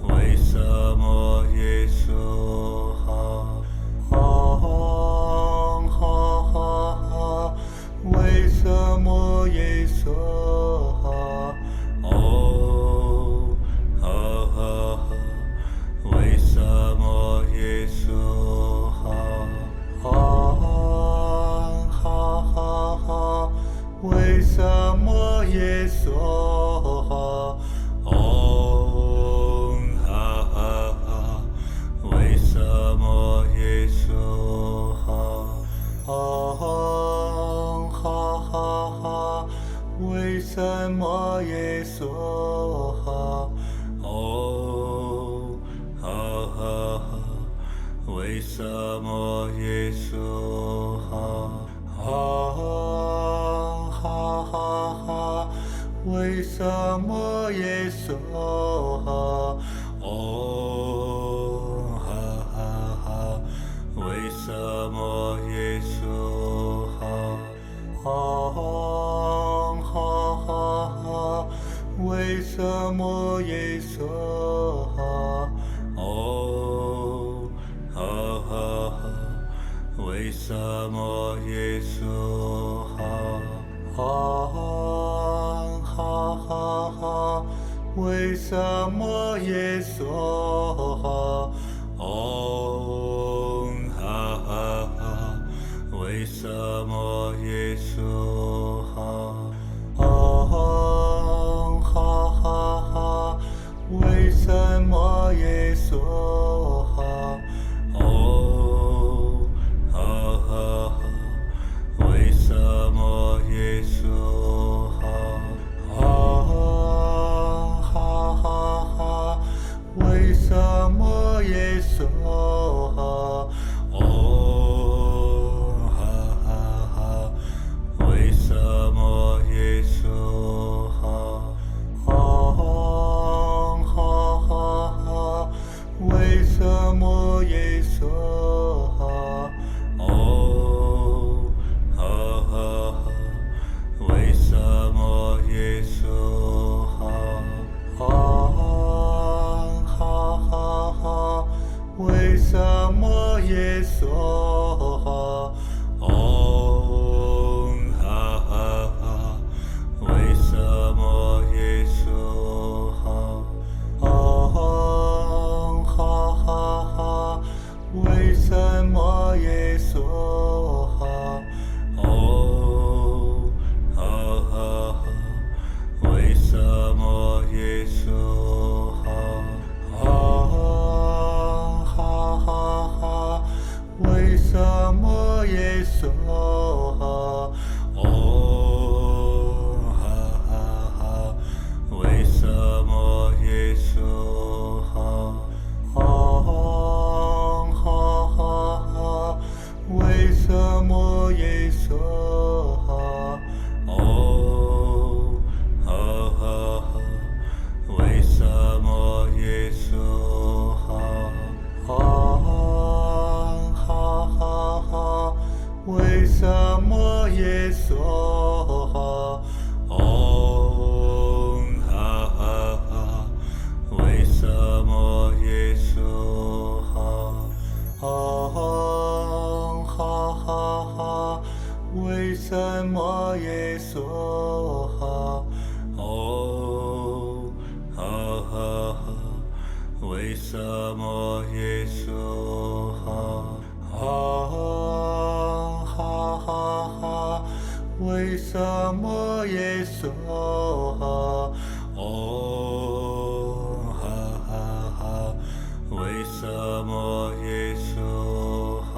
为什么耶梭哈？哦，哈哈哈，为什么耶梭哈？哦，哈哈哈，为什么耶梭哈？哈哈哈，为什么耶梭哈？哦，哈哈哈，为什么耶梭哈？哦，哈哈哈，为什么耶梭哈？哦，哈哈哈，为什么耶梭哈？哈哈哈，为什么耶梭哈？哦，哈哈哈，为什么耶梭哈？哦，哈哈哈，为什么耶梭哈？哦，哈哈哈，为什么耶梭哈？哈哈哈，为什么耶梭哈？哦，哈哈哈，为什么耶梭哈？哦，哈哈哈，为什么耶梭哈？哦，哈哈哈，为什么耶梭哈？哈哈哈，为什么耶梭哈？哦，哈哈哈，为什么耶梭哈？哦，哈哈哈，为什么耶梭哈？哦，哈哈哈，为什么耶梭哈？哈哈哈，为什么耶梭哈？哦，哈哈哈，为什么耶梭哈？哦，哈哈哈，为什么耶梭哈？哦，哈哈哈，为什么耶梭哈？哈哈哈，为什么耶梭哈？哦，哈哈哈，为什么耶梭哈？哦，哈哈哈，为什么耶梭哈？哦，哈哈哈，为什么耶梭哈？哈哈哈，为什么耶梭哈？哦，哈哈哈，为什么耶梭哈？哦，哈哈哈，为什么耶梭哈？哦，哈哈哈，为什么耶梭哈？哈哈哈，为什么耶梭哈？哦，哈哈哈，为什么耶梭哈？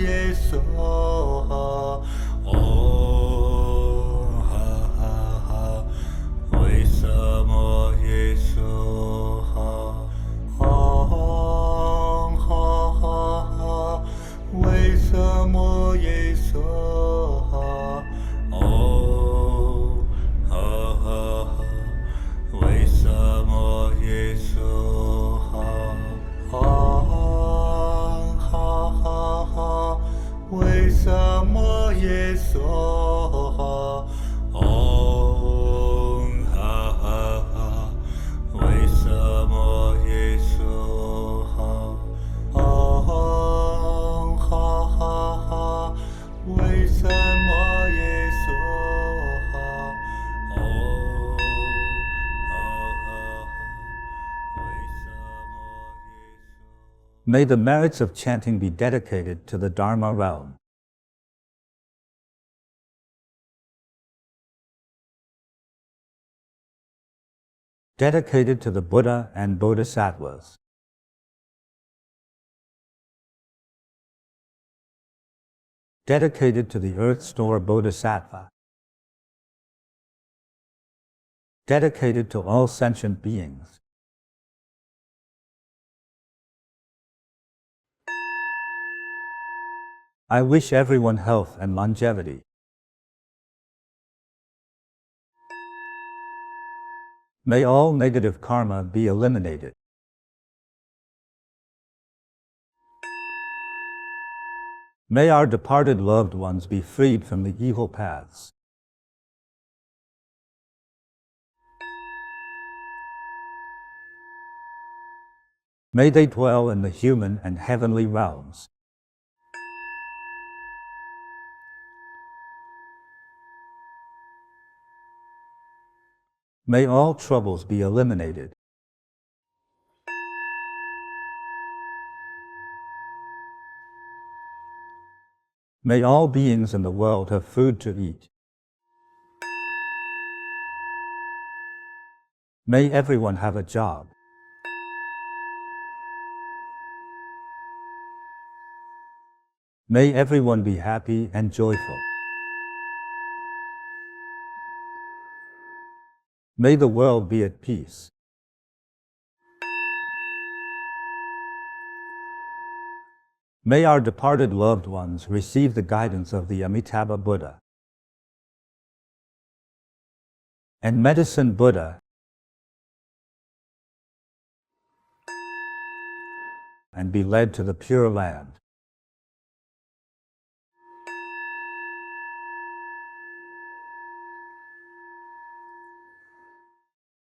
May the merits of chanting be dedicated to the Dharma realm. Dedicated to the Buddha and Bodhisattvas. Dedicated to the Earth Store Bodhisattva. Dedicated to all sentient beings. I wish everyone health and longevity. May all negative karma be eliminated. May our departed loved ones be freed from the evil paths. May they dwell in the human and heavenly realms. May all troubles be eliminated. May all beings in the world have food to eat. May everyone have a job. May everyone be happy and joyful. May the world be at peace. May our departed loved ones receive the guidance of the Amitabha Buddha and Medicine Buddha and be led to the Pure Land.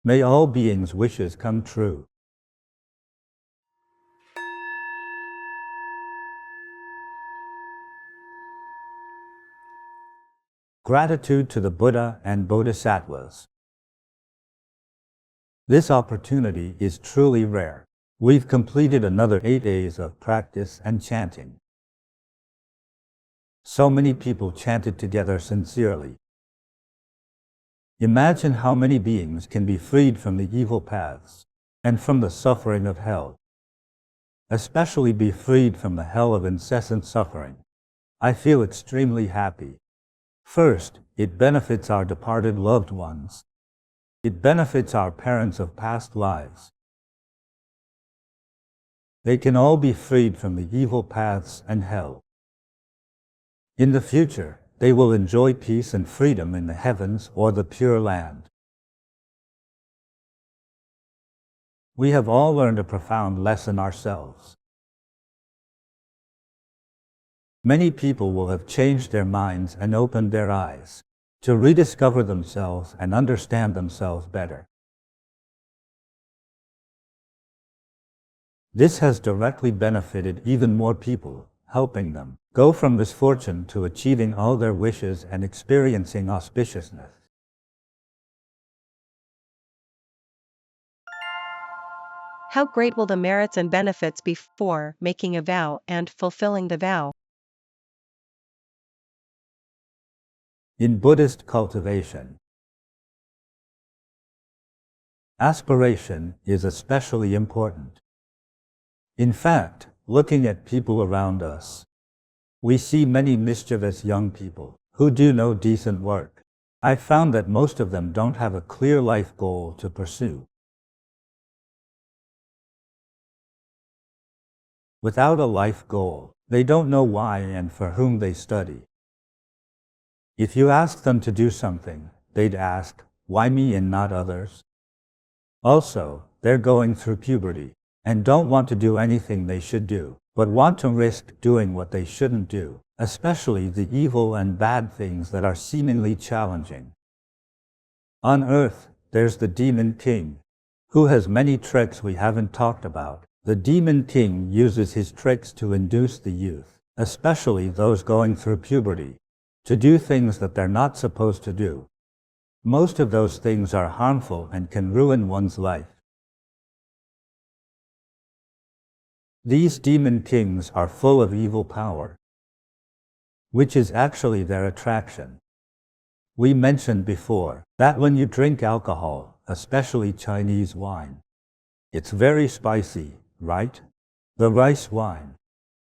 May all beings' wishes come true. Gratitude to the Buddha and Bodhisattvas. This opportunity is truly rare. We've completed another 8 days of practice and chanting. So many people chanted together sincerely. Imagine how many beings can be freed from the evil paths and from the suffering of hell. Especially be freed from the hell of incessant suffering. I feel extremely happy. First, it benefits our departed loved ones. It benefits our parents of past lives. They can all be freed from the evil paths and hell. In the future, they will enjoy peace and freedom in the heavens or the Pure Land. We have all learned a profound lesson ourselves. Many people will have changed their minds and opened their eyes to rediscover themselves and understand themselves better. This has directly benefited even more people, helping them go from misfortune to achieving all their wishes and experiencing auspiciousness. How great will the merits and benefits be for making a vow and fulfilling the vow? In Buddhist cultivation, aspiration is especially important. In fact, looking at people around us, we see many mischievous young people who do no decent work. I found that most of them don't have a clear life goal to pursue. Without a life goal, they don't know why and for whom they study. If you ask them to do something, they'd ask, why me and not others? Also, they're going through puberty and don't want to do anything they should do, but want to risk doing what they shouldn't do, especially the evil and bad things that are seemingly challenging. On Earth, there's the Demon King, who has many tricks we haven't talked about. The Demon King uses his tricks to induce the youth, especially those going through puberty, to do things that they're not supposed to do. Most of those things are harmful and can ruin one's life. These demon kings are full of evil power, which is actually their attraction. We mentioned before that when you drink alcohol, especially Chinese wine, it's very spicy, right? The rice wine.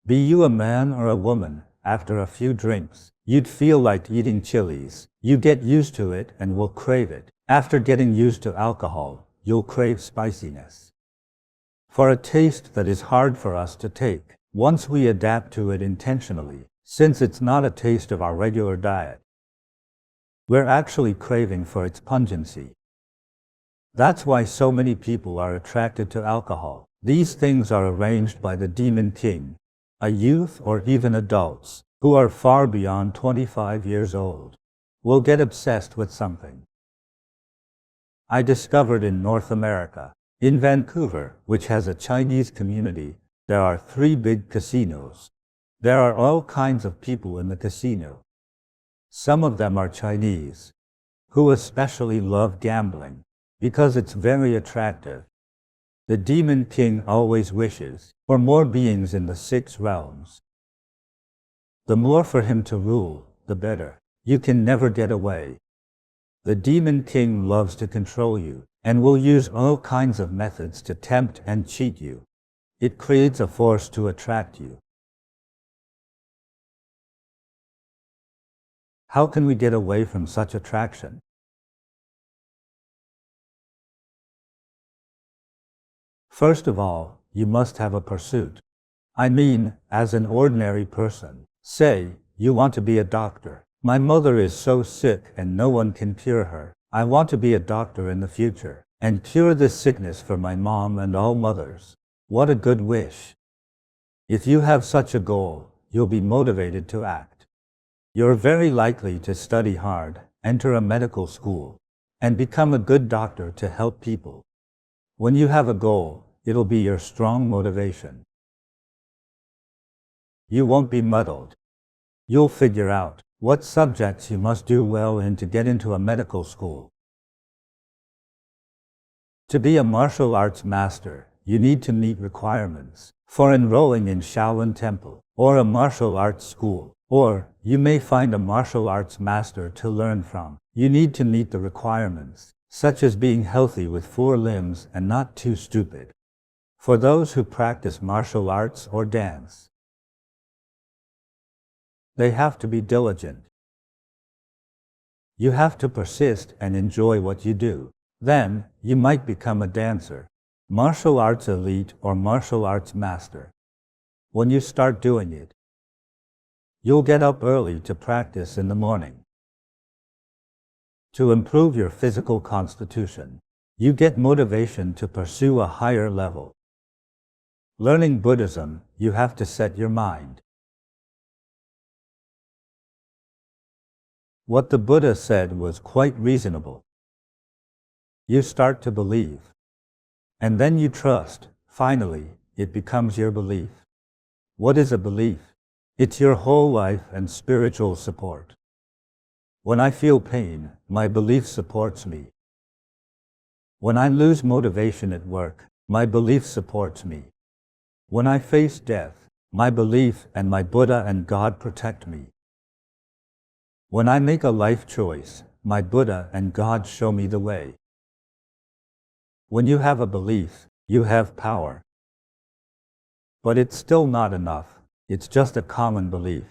Be you a man or a woman, after a few drinks, you'd feel like eating chilies. You get used to it and will crave it. After getting used to alcohol, you'll crave spiciness. For a taste that is hard for us to take, once we adapt to it intentionally, since it's not a taste of our regular diet, we're actually craving for its pungency. That's why so many people are attracted to alcohol. These things are arranged by the demon king, a youth or even adults who are far beyond 25 years old will get obsessed with something. I discovered in North America, in Vancouver, which has a Chinese community, there are 3 big casinos. There are all kinds of people in the casino. Some of them are Chinese, who especially love gambling, because it's very attractive. The demon king always wishes for more beings in the 6 realms. The more for him to rule, the better. You can never get away. The demon king loves to control you, and will use all kinds of methods to tempt and cheat you. It creates a force to attract you. How can we get away from such attraction? First of all, you must have a pursuit. I mean, as an ordinary person. Say, you want to be a doctor. My mother is so sick and no one can cure her. I want to be a doctor in the future and cure this sickness for my mom and all mothers. What a good wish. If you have such a goal, you'll be motivated to act. You're very likely to study hard, enter a medical school, and become a good doctor to help people. When you have a goal, it'll be your strong motivation. You won't be muddled. You'll figure out what subjects you must do well in to get into a medical school. To be a martial arts master, you need to meet requirements for enrolling in Shaolin Temple or a martial arts school, or you may find a martial arts master to learn from. You need to meet the requirements, such as being healthy with 4 limbs and not too stupid. For those who practice martial arts or dance, they have to be diligent. You have to persist and enjoy what you do. Then, you might become a dancer, martial arts elite or martial arts master. When you start doing it, you'll get up early to practice in the morning. To improve your physical constitution, you get motivation to pursue a higher level. Learning Buddhism, you have to set your mind. What the Buddha said was quite reasonable. You start to believe, and then you trust. Finally, it becomes your belief. What is a belief? It's your whole life and spiritual support. When I feel pain, my belief supports me. When I lose motivation at work, my belief supports me. When I face death, my belief and my Buddha and God protect me. When I make a life choice, my Buddha and God show me the way. When you have a belief, you have power. But it's still not enough. It's just a common belief.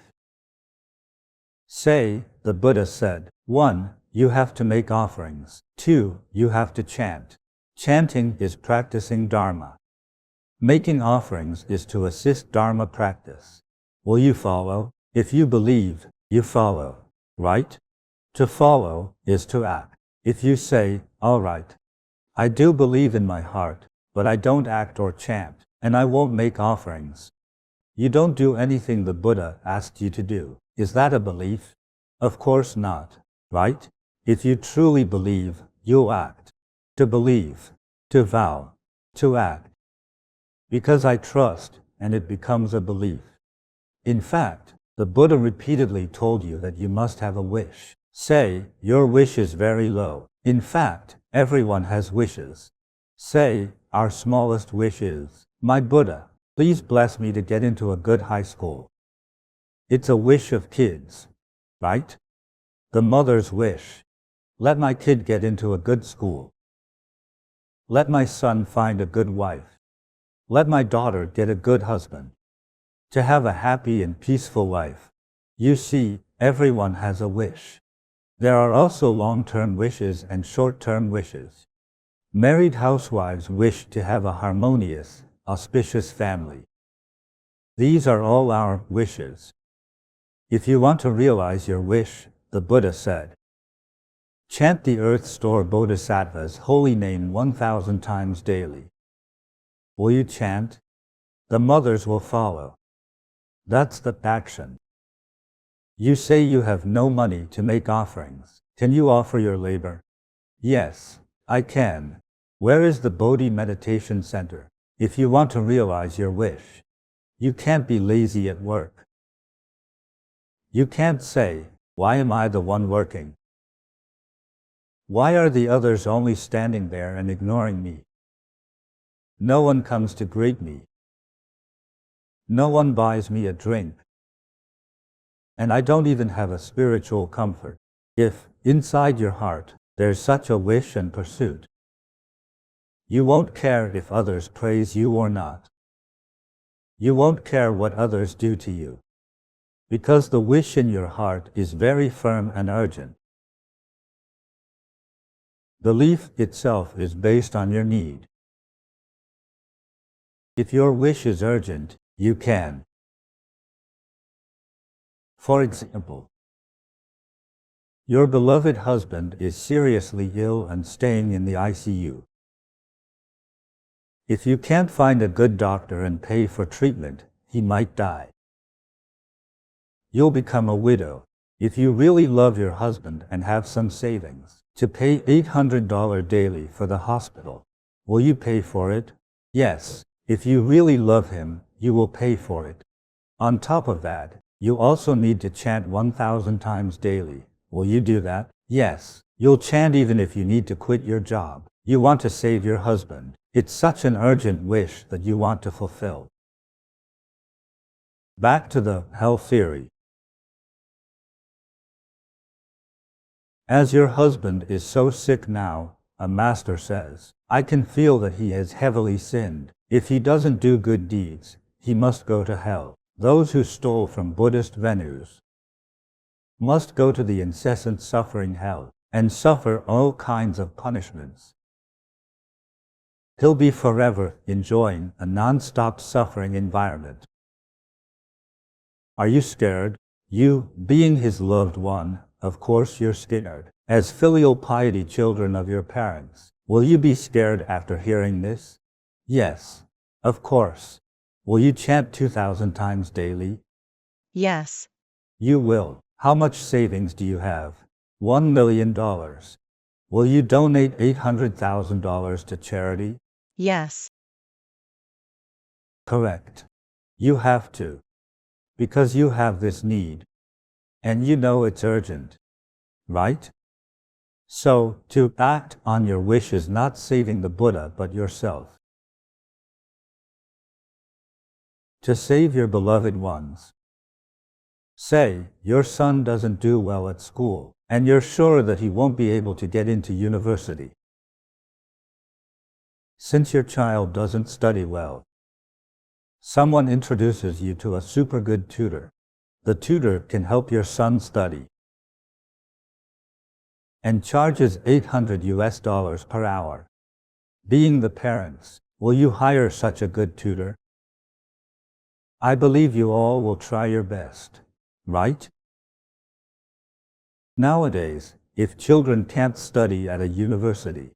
Say, the Buddha said, 1. You have to make offerings. 2. You have to chant. Chanting is practicing Dharma. Making offerings is to assist Dharma practice. Will you follow? If you believe, you follow. Right? To follow is to act. If you say, all right, I do believe in my heart, but I don't act or chant, and I won't make offerings. You don't do anything the Buddha asked you to do. Is that a belief? Of course not, right? If you truly believe, you'll act. To believe, to vow, to act. Because I trust, and it becomes a belief. In fact, the Buddha repeatedly told you that you must have a wish. Say, your wish is very low. In fact, everyone has wishes. Say, our smallest wish is, my Buddha, Please bless me to get into a good high school. It's a wish of kids, right? The mother's wish. Let my kid get into a good school. Let my son find a good wife. Let my daughter get a good husband. To have a happy and peaceful life. You see, everyone has a wish. There are also long-term wishes and short-term wishes. Married housewives wish to have a harmonious, auspicious family. These are all our wishes. If you want to realize your wish, the Buddha said, chant the Earth Store Bodhisattva's holy name 1,000 times daily. Will you chant? The mothers will follow. That's the action. You say you have no money to make offerings. Can you offer your labor? Yes, I can. Where is the Bodhi Meditation Center? If you want to realize your wish, you can't be lazy at work. You can't say, why am I the one working? Why are the others only standing there and ignoring me? No one comes to greet me. No one buys me a drink. And I don't even have a spiritual comfort. If, inside your heart, there's such a wish and pursuit, you won't care if others praise you or not. You won't care what others do to you. Because the wish in your heart is very firm and urgent. Belief itself is based on your need. If your wish is urgent, you can. For example, your beloved husband is seriously ill and staying in the ICU. If you can't find a good doctor and pay for treatment, he might die. You'll become a widow. If you really love your husband and have some savings to pay $800 daily for the hospital, will you pay for it? Yes. If you really love him, you will pay for it. On top of that, you also need to chant 1,000 times daily. Will you do that? Yes. You'll chant even if you need to quit your job. You want to save your husband. It's such an urgent wish that you want to fulfill. Back to the hell theory. As your husband is so sick now, a master says, I can feel that he has heavily sinned. If he doesn't do good deeds, he must go to hell. Those who stole from Buddhist venues must go to the incessant suffering hell and suffer all kinds of punishments. He'll be forever enjoying a non-stop suffering environment. Are you scared? You, being his loved one, of course you're scared. As filial piety children of your parents, will you be scared after hearing this? Yes, of course. Will you chant 2,000 times daily? Yes. You will. How much savings do you have? $1 million. Will you donate $800,000 to charity? Yes. Correct. You have to. Because you have this need. And you know it's urgent. Right? So, to act on your wish is not saving the Buddha but yourself. To save your beloved ones. Say, your son doesn't do well at school, and you're sure that he won't be able to get into university. Since your child doesn't study well, someone introduces you to a super good tutor. The tutor can help your son study and charges $800 per hour. Being the parents, will you hire such a good tutor? I believe you all will try your best, right? Nowadays, if children can't study at a university,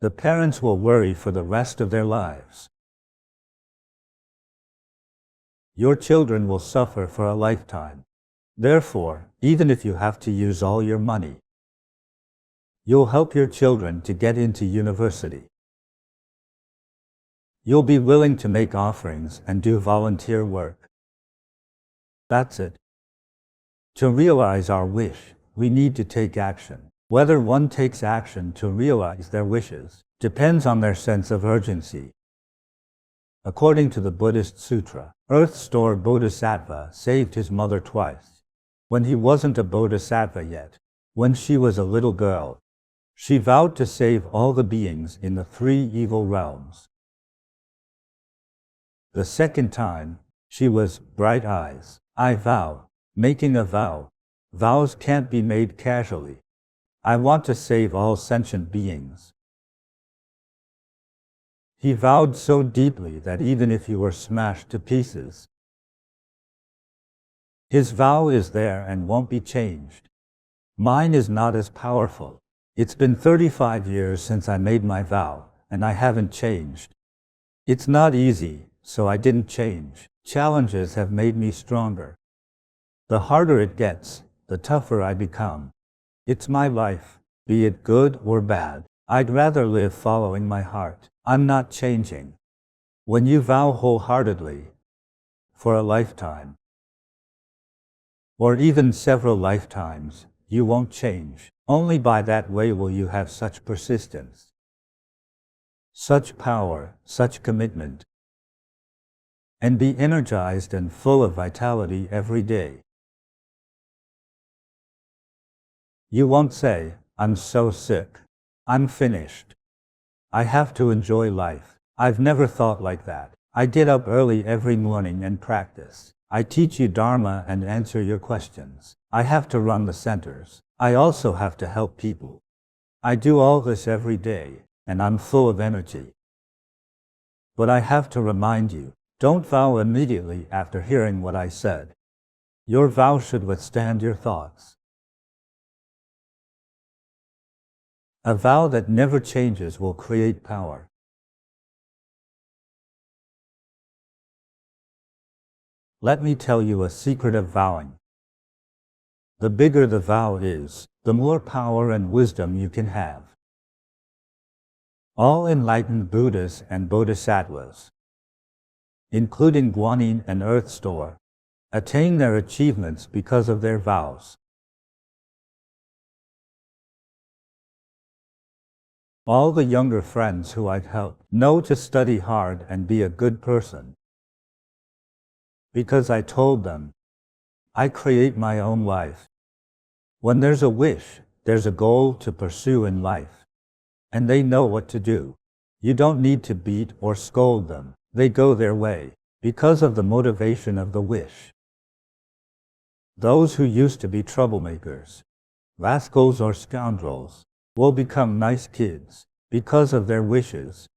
the parents will worry for the rest of their lives. Your children will suffer for a lifetime. Therefore, even if you have to use all your money, you'll help your children to get into university. You'll be willing to make offerings and do volunteer work. That's it. To realize our wish, we need to take action. Whether one takes action to realize their wishes depends on their sense of urgency. According to the Buddhist Sutra, Earth Store Bodhisattva saved his mother twice. When he wasn't a Bodhisattva yet, when she was a little girl, she vowed to save all the beings in the 3 evil realms. The second time, she was bright eyes. I vow, making a vow. Vows can't be made casually. I want to save all sentient beings. He vowed so deeply that even if he were smashed to pieces, his vow is there and won't be changed. Mine is not as powerful. It's been 35 years since I made my vow, and I haven't changed. It's not easy, so I didn't change. Challenges have made me stronger. The harder it gets, the tougher I become. It's my life, be it good or bad. I'd rather live following my heart. I'm not changing. When you vow wholeheartedly, for a lifetime, or even several lifetimes, you won't change. Only by that way will you have such persistence, such power, such commitment, and be energized and full of vitality every day. You won't say, I'm so sick. I'm finished. I have to enjoy life. I've never thought like that. I get up early every morning and practice. I teach you Dharma and answer your questions. I have to run the centers. I also have to help people. I do all this every day, and I'm full of energy. But I have to remind you, don't vow immediately after hearing what I said. Your vow should withstand your thoughts. A vow that never changes will create power. Let me tell you a secret of vowing. The bigger the vow is, the more power and wisdom you can have. All enlightened Buddhas and Bodhisattvas, including Guanyin and Earth Store, attain their achievements because of their vows. All the younger friends who I've helped know to study hard and be a good person. Because I told them, I create my own life. When there's a wish, there's a goal to pursue in life. And they know what to do. You don't need to beat or scold them. They go their way, because of the motivation of the wish. Those who used to be troublemakers, rascals or scoundrels, will become nice kids, because of their wishes.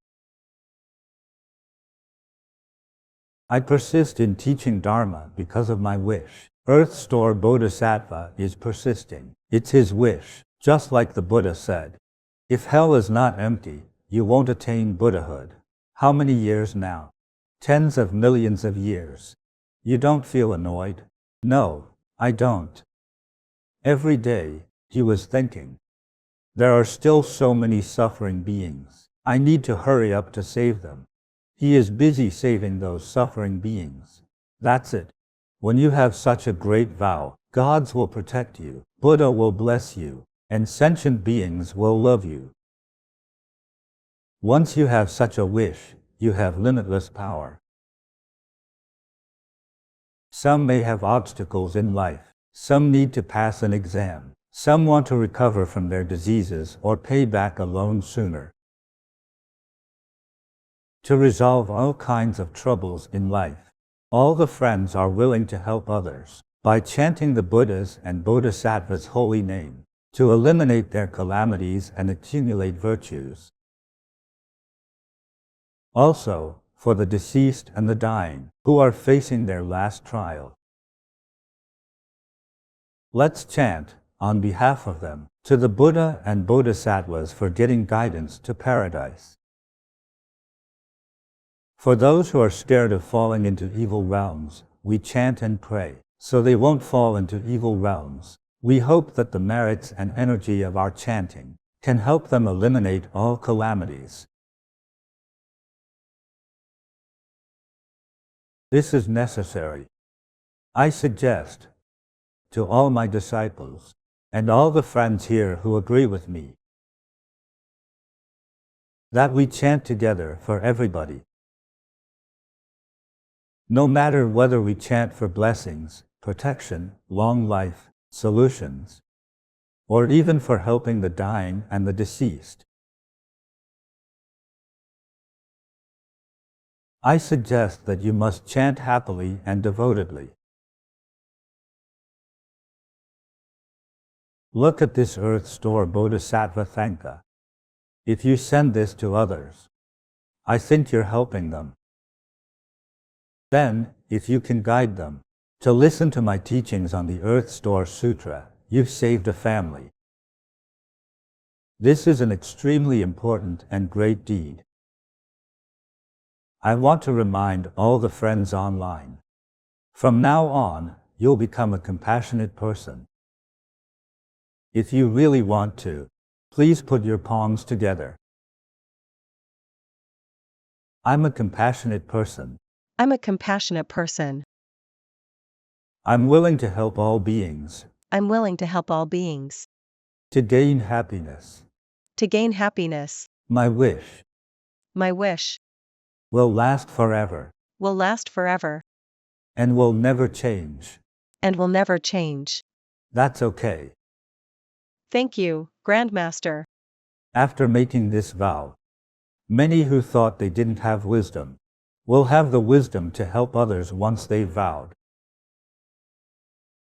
I persist in teaching Dharma because of my wish. Earth Store Bodhisattva is persisting. It's his wish, just like the Buddha said. If hell is not empty, you won't attain Buddhahood. How many years now? Tens of millions of years. You don't feel annoyed? No, I don't. Every day, he was thinking, there are still so many suffering beings. I need to hurry up to save them. He is busy saving those suffering beings. That's it. When you have such a great vow, gods will protect you, Buddha will bless you, and sentient beings will love you. Once you have such a wish, you have limitless power. Some may have obstacles in life. Some need to pass an exam. Some want to recover from their diseases or pay back a loan sooner. To resolve all kinds of troubles in life, all the friends are willing to help others by chanting the Buddha's and Bodhisattva's holy name to eliminate their calamities and accumulate virtues. Also, for the deceased and the dying who are facing their last trial. Let's chant, on behalf of them, to the Buddha and Bodhisattvas for getting guidance to paradise. For those who are scared of falling into evil realms, we chant and pray, so they won't fall into evil realms. We hope that the merits and energy of our chanting can help them eliminate all calamities. This is necessary. I suggest to all my disciples and all the friends here who agree with me that we chant together for everybody. No matter whether we chant for blessings, protection, long life, solutions, or even for helping the dying and the deceased. I suggest that you must chant happily and devotedly. Look at this Earth Store Bodhisattva Thanka. If you send this to others, I think you're helping them. Then, if you can guide them to listen to my teachings on the Earth Store Sutra, you've saved a family. This is an extremely important and great deed. I want to remind all the friends online. From now on, you'll become a compassionate person. If you really want to, please put your palms together. I'm a compassionate person. I'm a compassionate person. I'm willing to help all beings. I'm willing to help all beings. To gain happiness. To gain happiness. My wish. My wish. Will last forever. Will last forever. And will never change. And will never change. That's okay. Thank you, Grandmaster. After making this vow, many who thought they didn't have wisdom will have the wisdom to help others once they've vowed.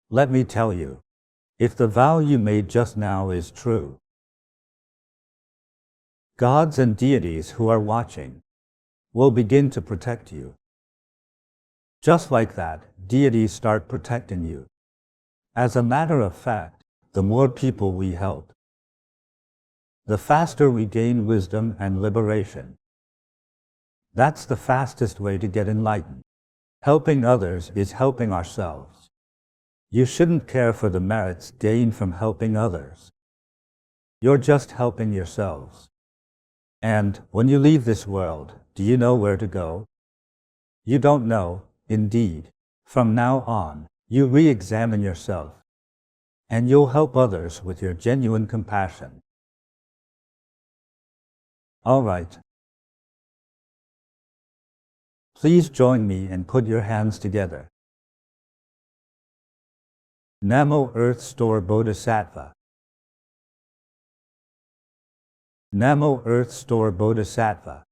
Let me tell you, if the vow you made just now is true, gods and deities who are watching will begin to protect you. Just like that, deities start protecting you. As a matter of fact, the more people we help, the faster we gain wisdom and liberation. That's the fastest way to get enlightened. Helping others is helping ourselves. You shouldn't care for the merits gained from helping others. You're just helping yourselves. And when you leave this world, do you know where to go? You don't know, indeed. From now on, you re-examine yourself, and you'll help others with your genuine compassion. All right. Please join me and put your hands together. Namo Earth Store Bodhisattva. Namo Earth Store Bodhisattva.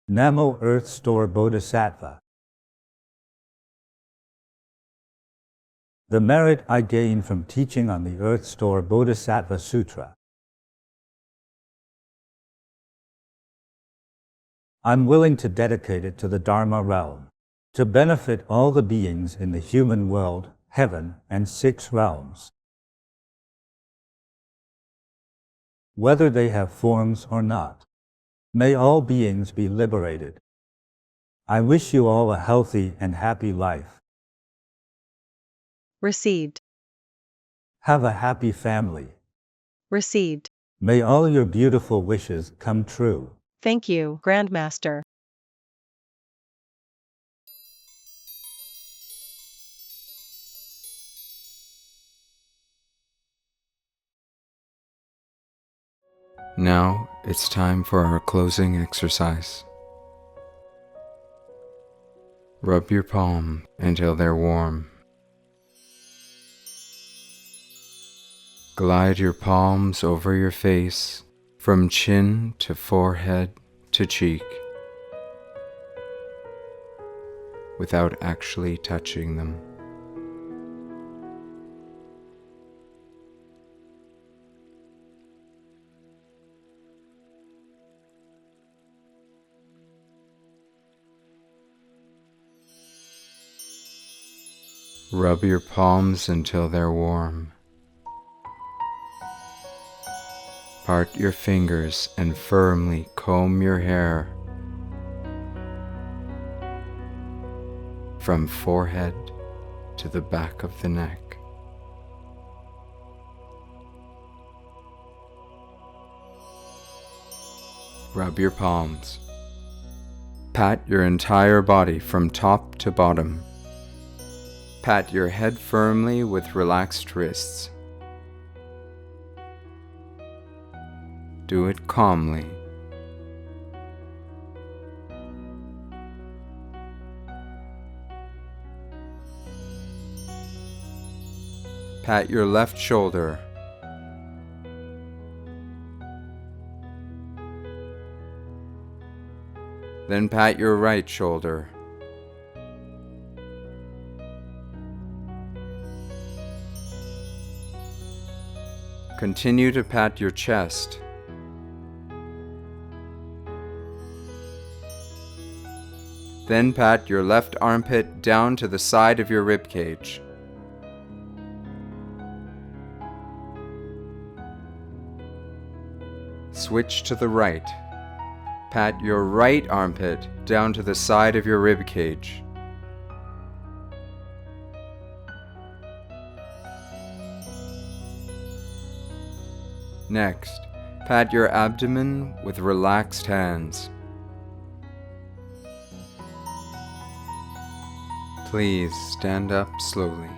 Namo Earth Store Bodhisattva. The merit I gain from teaching on the Earth Store Bodhisattva Sutra. I'm willing to dedicate it to the Dharma realm, to benefit all the beings in the human world, heaven, and 6 realms. Whether they have forms or not, may all beings be liberated. I wish you all a healthy and happy life. Received. Have a happy family. Received. May all your beautiful wishes come true. Thank you, Grandmaster. Now it's time for our closing exercise. Rub your palm until they're warm. Glide your palms over your face from chin to forehead to cheek without actually touching them. Rub your palms until they're warm. Part your fingers and firmly comb your hair from forehead to the back of the neck. Rub your palms. Pat your entire body from top to bottom. Pat your head firmly with relaxed wrists. Do it calmly. Pat your left shoulder. Then pat your right shoulder. Continue to pat your chest. Then pat your left armpit down to the side of your rib cage. Switch to the right. Pat your right armpit down to the side of your rib cage. Next, pat your abdomen with relaxed hands. Please stand up slowly.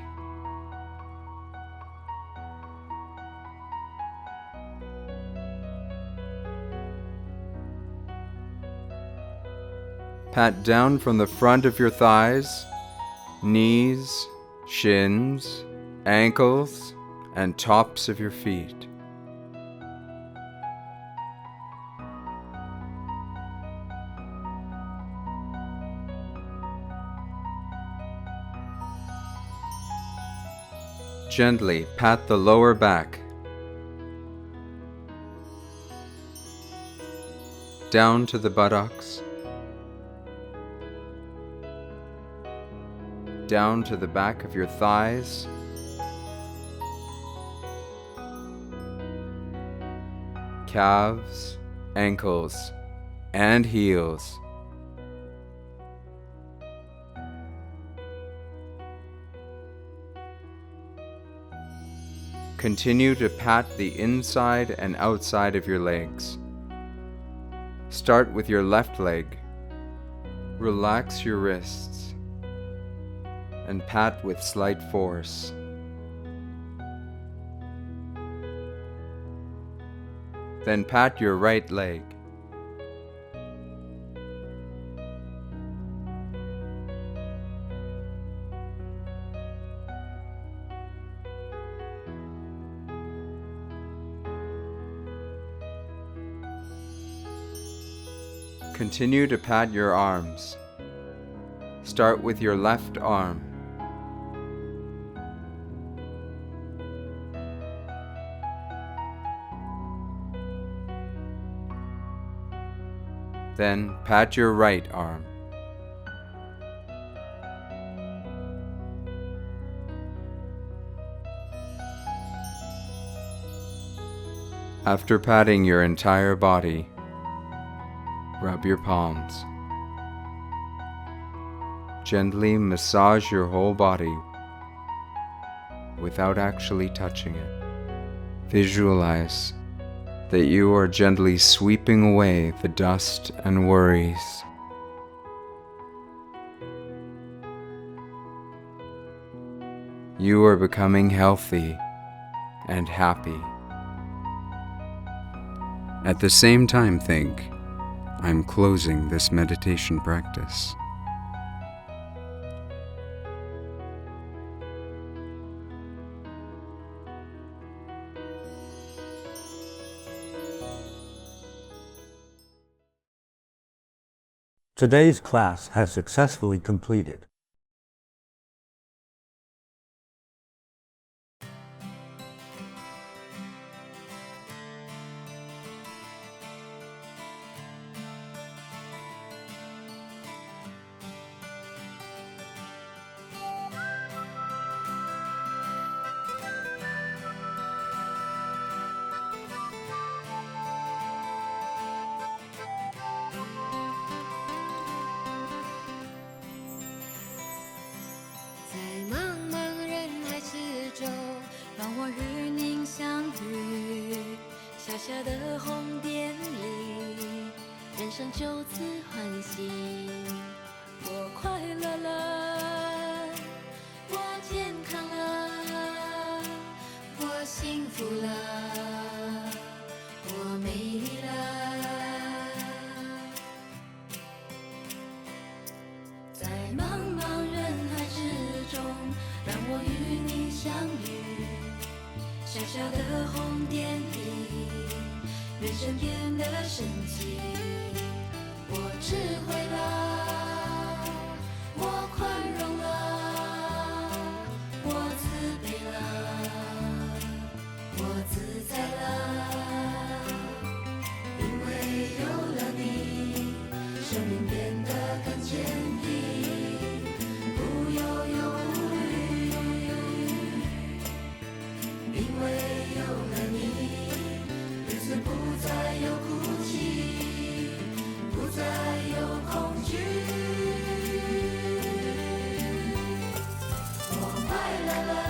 Pat down from the front of your thighs, knees, shins, ankles, and tops of your feet. Gently pat the lower back, down to the buttocks, down to the back of your thighs, calves, ankles, and heels. Continue to pat the inside and outside of your legs. Start with your left leg. Relax your wrists and pat with slight force. Then pat your right leg. Continue to pat your arms. Start with your left arm. Then pat your right arm. After patting your entire body, rub your palms. Gently massage your whole body without actually touching it. Visualize that you are gently sweeping away the dust and worries. You are becoming healthy and happy. At the same time, think, I'm closing this meditation practice. Today's class has successfully completed.小的红点里，人生就此欢喜。我快乐了，我健康了，我幸福了，我美丽了。在茫茫人海之中，让我与你相遇。人生变得神奇。我智慧了，我宽容了，我慈悲了，我自在了。因为有了你，生命变得更坚定，不忧忧无虑。因为有了你，日子不再有哭泣，不再有恐惧。我快乐了。